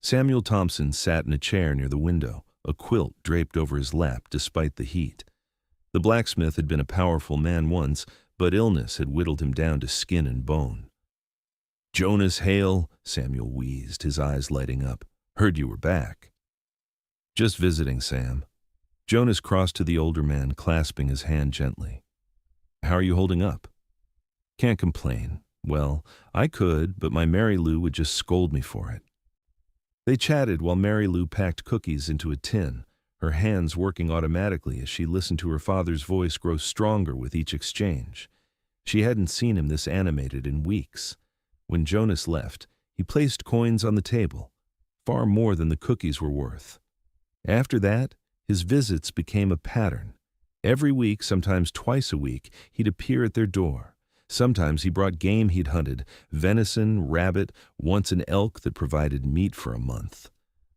Samuel Thompson sat in a chair near the window, a quilt draped over his lap despite the heat. The blacksmith had been a powerful man once, but illness had whittled him down to skin and bone. "Jonas Hale," Samuel wheezed, his eyes lighting up. "Heard you were back." "Just visiting, Sam." Jonas crossed to the older man, clasping his hand gently. "How are you holding up?" "Can't complain. Well, I could, but my Mary Lou would just scold me for it." They chatted while Mary Lou packed cookies into a tin, her hands working automatically as she listened to her father's voice grow stronger with each exchange. She hadn't seen him this animated in weeks. When Jonas left, he placed coins on the table, far more than the cookies were worth. After that, his visits became a pattern. Every week, sometimes twice a week, he'd appear at their door. Sometimes he brought game he'd hunted, venison, rabbit, once an elk that provided meat for a month.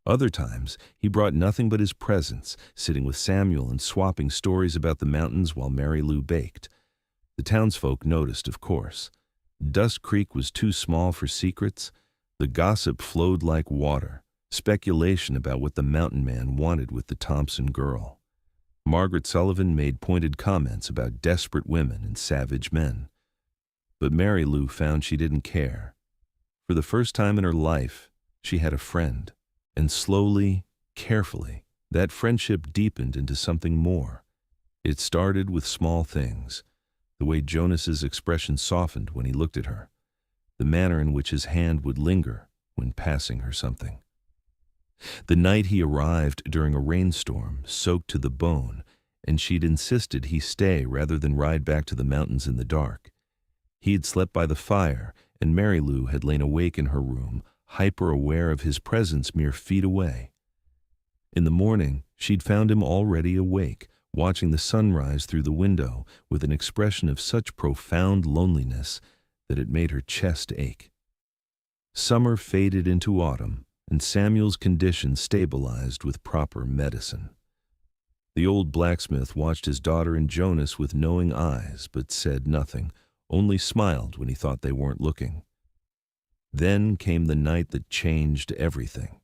Other times, he brought nothing but his presence, sitting with Samuel and swapping stories about the mountains while Mary Lou baked. The townsfolk noticed, of course. Dust Creek was too small for secrets. The gossip flowed like water, speculation about what the mountain man wanted with the Thompson girl. Margaret Sullivan made pointed comments about desperate women and savage men. But Mary Lou found she didn't care. For the first time in her life, she had a friend. And slowly, carefully, that friendship deepened into something more. It started with small things. The way Jonas's expression softened when he looked at her. The manner in which his hand would linger when passing her something. The night he arrived during a rainstorm, soaked to the bone, and she'd insisted he stay rather than ride back to the mountains in the dark. He'd slept by the fire, and Mary Lou had lain awake in her room, hyper-aware of his presence mere feet away. In the morning, she'd found him already awake, watching the sunrise through the window with an expression of such profound loneliness that it made her chest ache. Summer faded into autumn, and Samuel's condition stabilized with proper medicine. The old blacksmith watched his daughter and Jonas with knowing eyes, but said nothing, only smiled when he thought they weren't looking. Then came the night that changed everything.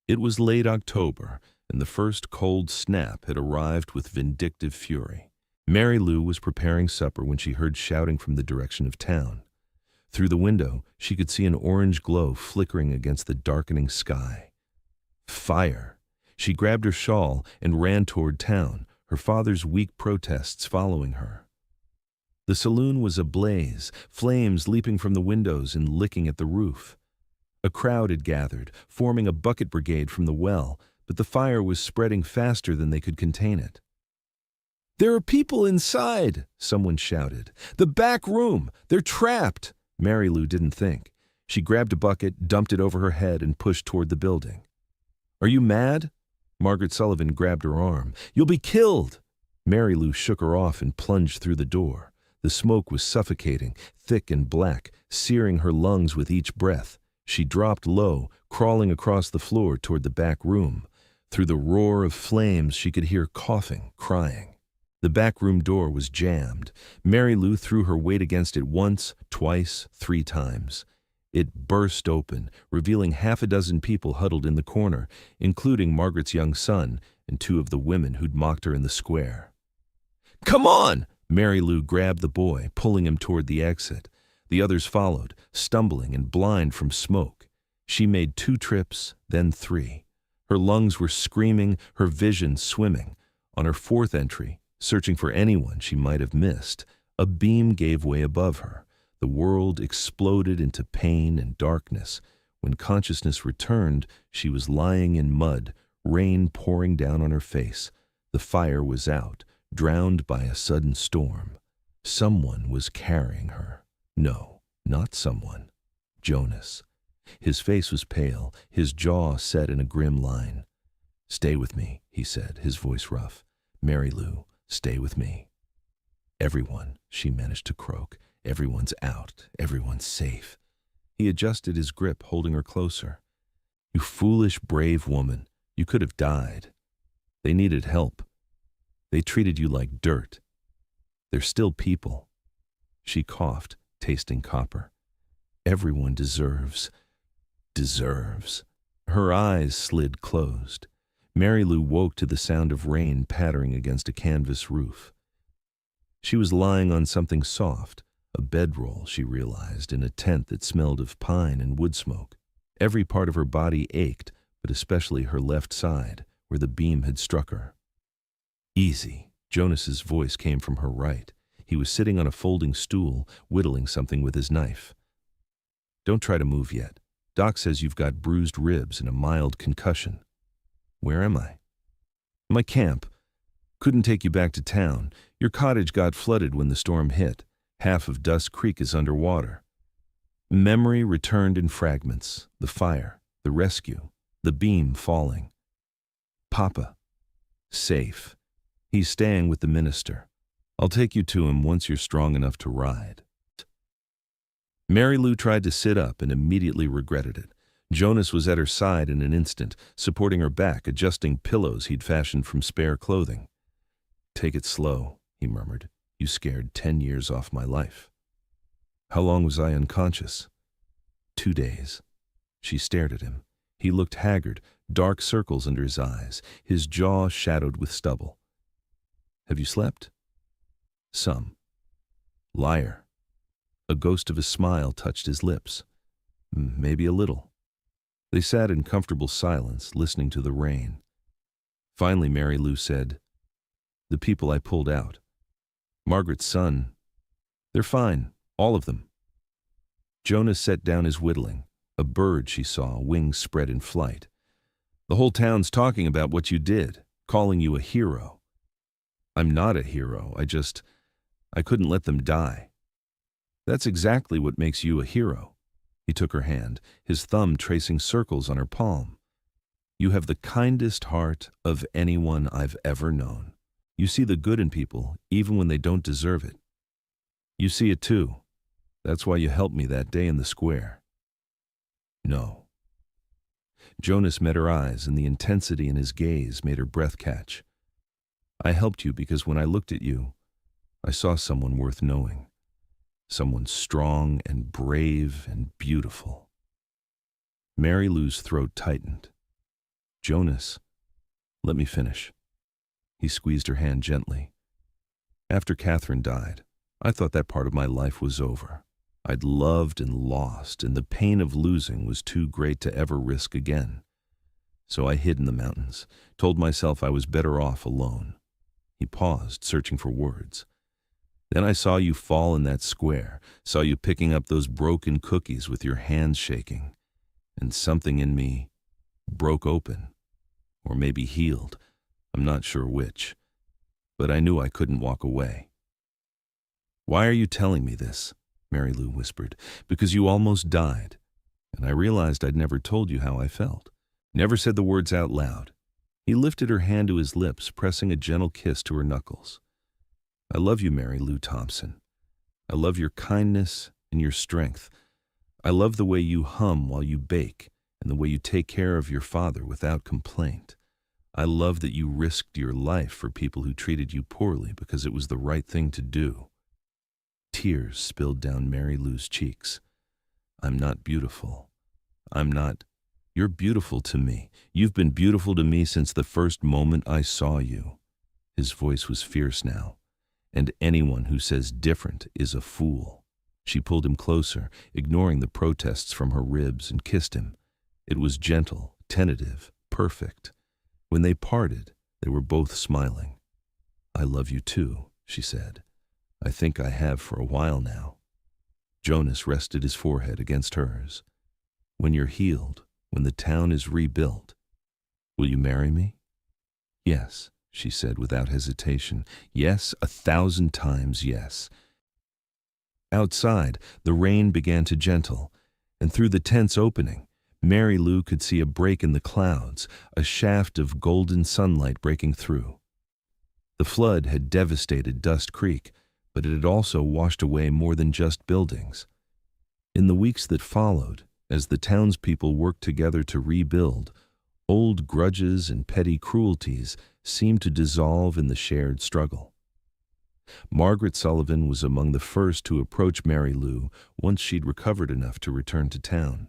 It was late October, and the first cold snap had arrived with vindictive fury. Mary Lou was preparing supper when she heard shouting from the direction of town. Through the window, she could see an orange glow flickering against the darkening sky. Fire! She grabbed her shawl and ran toward town, her father's weak protests following her. The saloon was ablaze, flames leaping from the windows and licking at the roof. A crowd had gathered, forming a bucket brigade from the well, but the fire was spreading faster than they could contain it. "There are people inside!" someone shouted. "The back room! They're trapped!" Mary Lou didn't think. She grabbed a bucket, dumped it over her head, and pushed toward the building. "Are you mad?" Margaret Sullivan grabbed her arm. "You'll be killed!" Mary Lou shook her off and plunged through the door. The smoke was suffocating, thick and black, searing her lungs with each breath. She dropped low, crawling across the floor toward the back room. Through the roar of flames, she could hear coughing, crying. The back room door was jammed. Mary Lou threw her weight against it once, twice, 3 times. It burst open, revealing half a dozen people huddled in the corner, including Margaret's young son and 2 of the women who'd mocked her in the square. "Come on!" Mary Lou grabbed the boy, pulling him toward the exit. The others followed, stumbling and blind from smoke. She made 2 trips, then 3. Her lungs were screaming, her vision swimming. On her 4th entry, searching for anyone she might have missed, a beam gave way above her. The world exploded into pain and darkness. When consciousness returned, she was lying in mud, rain pouring down on her face. The fire was out, drowned by a sudden storm. Someone was carrying her. No, not someone. Jonas. His face was pale, his jaw set in a grim line. "Stay with me," he said, his voice rough. "Mary Lou, stay with me." "Everyone," she managed to croak. "Everyone's out. Everyone's safe." He adjusted his grip, holding her closer. "You foolish, brave woman. You could have died. They needed help. They treated you like dirt. They're still people. She coughed, tasting copper. Everyone deserves. Her eyes slid closed. Mary Lou woke to the sound of rain pattering against a canvas roof. She was lying on something soft, a bedroll, she realized, in a tent that smelled of pine and wood smoke. Every part of her body ached, but especially her left side, where the beam had struck her. Easy. Jonas's voice came from her right. He was sitting on a folding stool, whittling something with his knife. Don't try to move yet. Doc says you've got bruised ribs and a mild concussion. Where am I? My camp. Couldn't take you back to town. Your cottage got flooded when the storm hit. Half of Dust Creek is underwater. Memory returned in fragments. The fire, the rescue, the beam falling. Papa. Safe. He's staying with the minister. I'll take you to him once you're strong enough to ride. Mary Lou tried to sit up and immediately regretted it. Jonas was at her side in an instant, supporting her back, adjusting pillows he'd fashioned from spare clothing. Take it slow, he murmured. You scared 10 years off my life. How long was I unconscious? 2 days. She stared at him. He looked haggard, dark circles under his eyes, his jaw shadowed with stubble. Have you slept? Some. Liar. A ghost of a smile touched his lips. Maybe a little. They sat in comfortable silence, listening to the rain. Finally, Mary Lou said, The people I pulled out. Margaret's son. They're fine, all of them. Jonas set down his whittling. A bird she saw, wings spread in flight. The whole town's talking about what you did, calling you a hero. I'm not a hero, I couldn't let them die. That's exactly what makes you a hero. He took her hand, his thumb tracing circles on her palm. You have the kindest heart of anyone I've ever known. You see the good in people, even when they don't deserve it. You see it too. That's why you helped me that day in the square. No. Jonas met her eyes, and the intensity in his gaze made her breath catch. I helped you because when I looked at you, I saw someone worth knowing. Someone strong and brave and beautiful. Mary Lou's throat tightened. Jonas, let me finish. He squeezed her hand gently. After Catherine died, I thought that part of my life was over. I'd loved and lost, and the pain of losing was too great to ever risk again. So I hid in the mountains, told myself I was better off alone. He paused, searching for words. Then I saw you fall in that square, saw you picking up those broken cookies with your hands shaking, and something in me broke open, or maybe healed. I'm not sure which, but I knew I couldn't walk away. Why are you telling me this? Mary Lou whispered. Because you almost died, and I realized I'd never told you how I felt. Never said the words out loud. He lifted her hand to his lips, pressing a gentle kiss to her knuckles. I love you, Mary Lou Thompson. I love your kindness and your strength. I love the way you hum while you bake, and the way you take care of your father without complaint. I love that you risked your life for people who treated you poorly because it was the right thing to do. Tears spilled down Mary Lou's cheeks. I'm not beautiful. You're beautiful to me. You've been beautiful to me since the first moment I saw you. His voice was fierce now. And anyone who says different is a fool. She pulled him closer, ignoring the protests from her ribs, and kissed him. It was gentle, tentative, perfect. When they parted, they were both smiling. I love you too, she said. I think I have for a while now. Jonas rested his forehead against hers. When you're healed, when the town is rebuilt, will you marry me? Yes, she said without hesitation. Yes, 1,000 times yes. Outside, the rain began to gentle, and through the tent's opening, Mary Lou could see a break in the clouds, a shaft of golden sunlight breaking through. The flood had devastated Dust Creek, but it had also washed away more than just buildings. In the weeks that followed, as the townspeople worked together to rebuild, old grudges and petty cruelties seemed to dissolve in the shared struggle. Margaret Sullivan was among the first to approach Mary Lou once she'd recovered enough to return to town.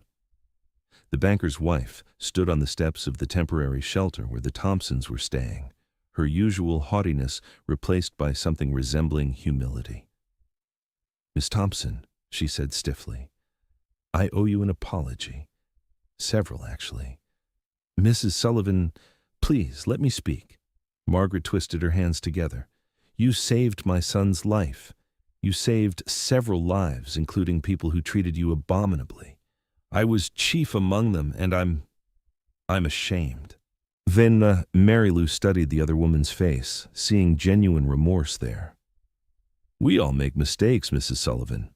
The banker's wife stood on the steps of the temporary shelter where the Thompsons were staying, her usual haughtiness replaced by something resembling humility. "Miss Thompson," she said stiffly, "I owe you an apology. Several, actually. Mrs. Sullivan, please let me speak." Margaret twisted her hands together. "You saved my son's life. You saved several lives, including people who treated you abominably. I was chief among them, and I'm ashamed." Then Mary Lou studied the other woman's face, seeing genuine remorse there. "We all make mistakes, Mrs. Sullivan.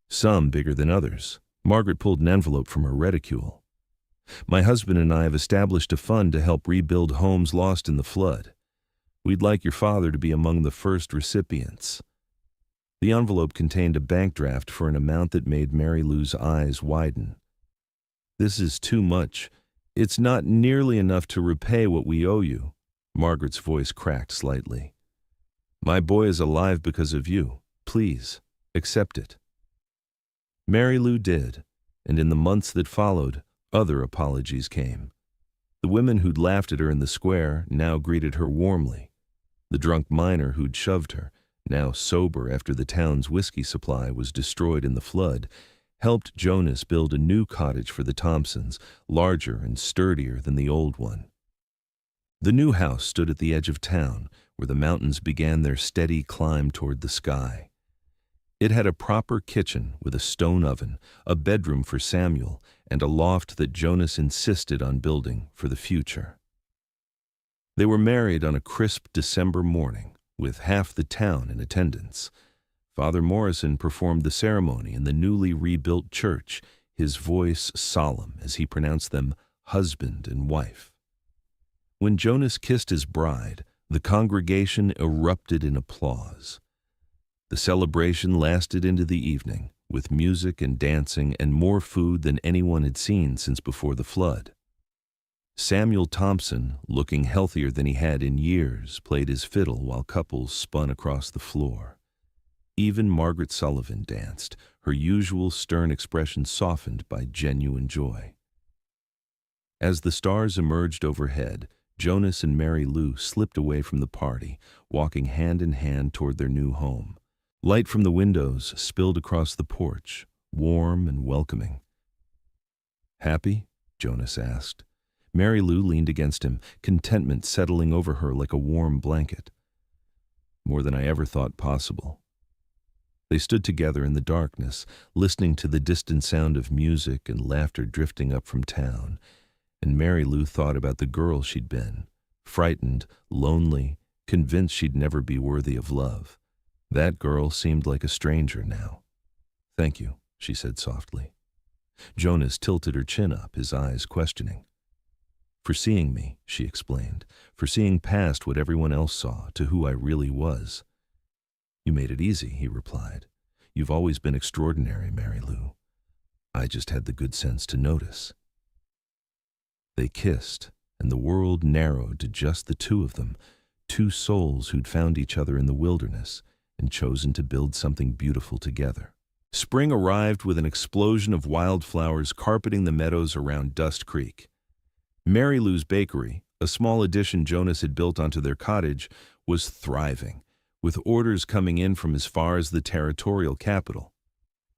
Some bigger than others." Margaret pulled an envelope from her reticule. "My husband and I have established a fund to help rebuild homes lost in the flood. We'd like your father to be among the first recipients." The envelope contained a bank draft for an amount that made Mary Lou's eyes widen. "This is too much. It's not nearly enough to repay what we owe you." Margaret's voice cracked slightly. "My boy is alive because of you. Please, accept it." Mary Lou did, and in the months that followed, other apologies came. The women who'd laughed at her in the square now greeted her warmly. The drunk miner who'd shoved her, now sober after the town's whiskey supply was destroyed in the flood, helped Jonas build a new cottage for the Thompsons, larger and sturdier than the old one. The new house stood at the edge of town, where the mountains began their steady climb toward the sky. It had a proper kitchen with a stone oven, a bedroom for Samuel, and a loft that Jonas insisted on building for the future. They were married on a crisp December morning, with half the town in attendance. Father Morrison performed the ceremony in the newly rebuilt church, his voice solemn as he pronounced them husband and wife. When Jonas kissed his bride, the congregation erupted in applause. The celebration lasted into the evening, with music and dancing and more food than anyone had seen since before the flood. Samuel Thompson, looking healthier than he had in years, played his fiddle while couples spun across the floor. Even Margaret Sullivan danced, her usual stern expression softened by genuine joy. As the stars emerged overhead, Jonas and Mary Lou slipped away from the party, walking hand in hand toward their new home. Light from the windows spilled across the porch, warm and welcoming. "Happy?" Jonas asked. Mary Lou leaned against him, contentment settling over her like a warm blanket. "More than I ever thought possible." They stood together in the darkness, listening to the distant sound of music and laughter drifting up from town, and Mary Lou thought about the girl she'd been, frightened, lonely, convinced she'd never be worthy of love. That girl seemed like a stranger now. "Thank you," she said softly. Jonas tilted her chin up, his eyes questioning. "For seeing me," she explained, "for seeing past what everyone else saw to who I really was." "You made it easy," he replied. "You've always been extraordinary, Mary Lou. I just had the good sense to notice." They kissed, and the world narrowed to just the two of them, two souls who'd found each other in the wilderness and chosen to build something beautiful together. Spring arrived with an explosion of wildflowers carpeting the meadows around Dust Creek. Mary Lou's bakery, a small addition Jonas had built onto their cottage, was thriving, with orders coming in from as far as the territorial capital.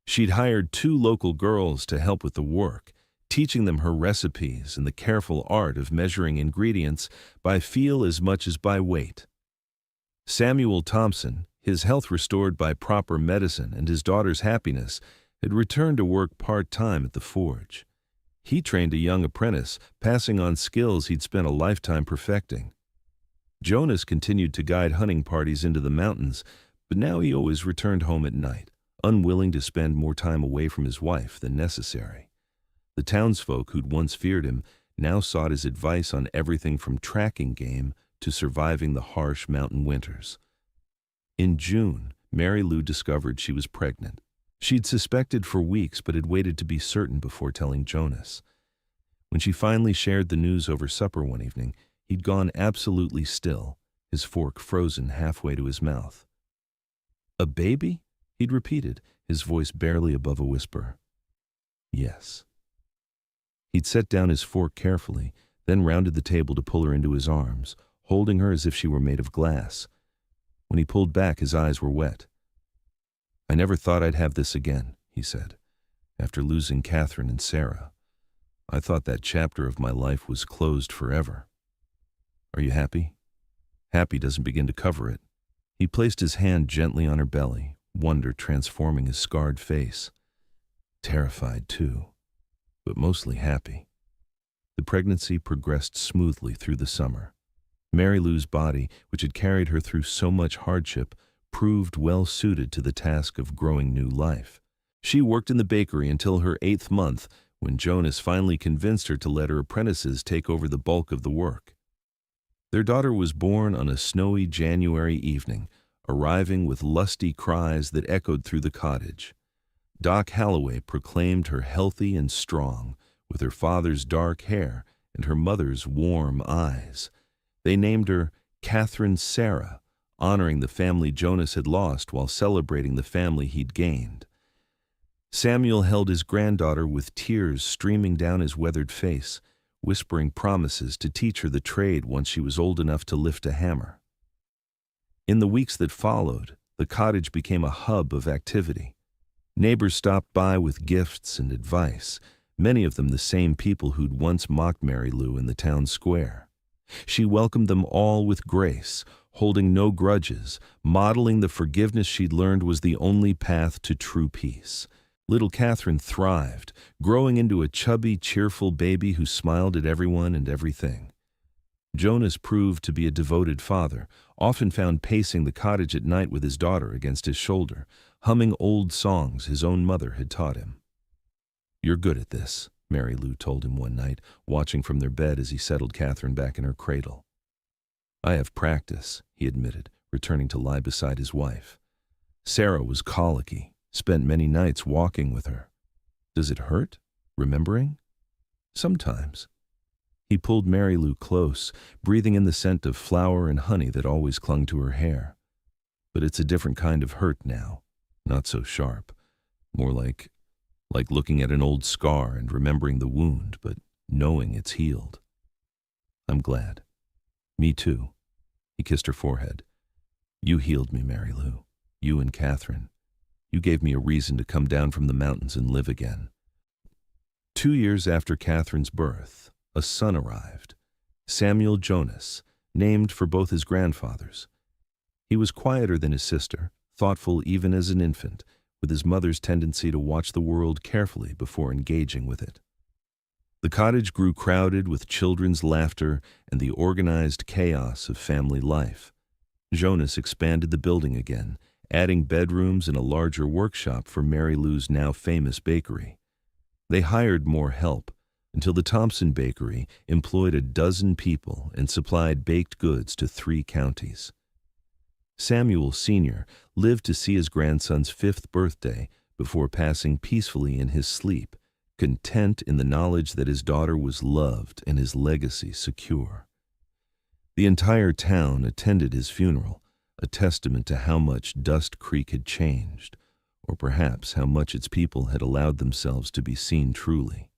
She'd hired 2 local girls to help with the work, teaching them her recipes and the careful art of measuring ingredients by feel as much as by weight. Samuel Thompson, his health restored by proper medicine and his daughter's happiness, had returned to work part-time at the forge. He trained a young apprentice, passing on skills he'd spent a lifetime perfecting. Jonas continued to guide hunting parties into the mountains, but now he always returned home at night, unwilling to spend more time away from his wife than necessary. The townsfolk who'd once feared him now sought his advice on everything from tracking game to surviving the harsh mountain winters. In June, Mary Lou discovered she was pregnant. She'd suspected for weeks but had waited to be certain before telling Jonas. When she finally shared the news over supper one evening, he'd gone absolutely still, his fork frozen halfway to his mouth. A baby? He'd repeated, his voice barely above a whisper. Yes. He'd set down his fork carefully, then rounded the table to pull her into his arms, holding her as if she were made of glass. When he pulled back, his eyes were wet. I never thought I'd have this again, he said, after losing Catherine and Sarah. I thought that chapter of my life was closed forever. Are you happy? Happy doesn't begin to cover it. He placed his hand gently on her belly, wonder transforming his scarred face. Terrified, too, but mostly happy. The pregnancy progressed smoothly through the summer. Mary Lou's body, which had carried her through so much hardship, proved well suited to the task of growing new life. She worked in the bakery until her 8th month, when Jonas finally convinced her to let her apprentices take over the bulk of the work. Their daughter was born on a snowy January evening, arriving with lusty cries that echoed through the cottage. Doc Halloway proclaimed her healthy and strong, with her father's dark hair and her mother's warm eyes. They named her Catherine Sarah, honoring the family Jonas had lost while celebrating the family he'd gained. Samuel held his granddaughter with tears streaming down his weathered face, whispering promises to teach her the trade once she was old enough to lift a hammer. In the weeks that followed, the cottage became a hub of activity. Neighbors stopped by with gifts and advice, many of them the same people who'd once mocked Mary Lou in the town square. She welcomed them all with grace, holding no grudges, modeling the forgiveness she'd learned was the only path to true peace. Little Catherine thrived, growing into a chubby, cheerful baby who smiled at everyone and everything. Jonas proved to be a devoted father, often found pacing the cottage at night with his daughter against his shoulder, humming old songs his own mother had taught him. You're good at this, Mary Lou told him one night, watching from their bed as he settled Catherine back in her cradle. I have practice, he admitted, returning to lie beside his wife. Sarah was colicky, spent many nights walking with her. Does it hurt, remembering? Sometimes. He pulled Mary Lou close, breathing in the scent of flower and honey that always clung to her hair. But it's a different kind of hurt now, not so sharp, more like looking at an old scar and remembering the wound, but knowing it's healed. I'm glad. Me too. He kissed her forehead. You healed me, Mary Lou. You and Catherine. You gave me a reason to come down from the mountains and live again. 2 years after Catherine's birth, a son arrived, Samuel Jonas, named for both his grandfathers. He was quieter than his sister, thoughtful even as an infant, with his mother's tendency to watch the world carefully before engaging with it. The cottage grew crowded with children's laughter and the organized chaos of family life. Jonas expanded the building again, adding bedrooms and a larger workshop for Mary Lou's now famous bakery. They hired more help, until the Thompson Bakery employed 12 people and supplied baked goods to 3 counties. Samuel Sr. lived to see his grandson's 5th birthday before passing peacefully in his sleep, content in the knowledge that his daughter was loved and his legacy secure. The entire town attended his funeral, a testament to how much Dust Creek had changed, or perhaps how much its people had allowed themselves to be seen truly.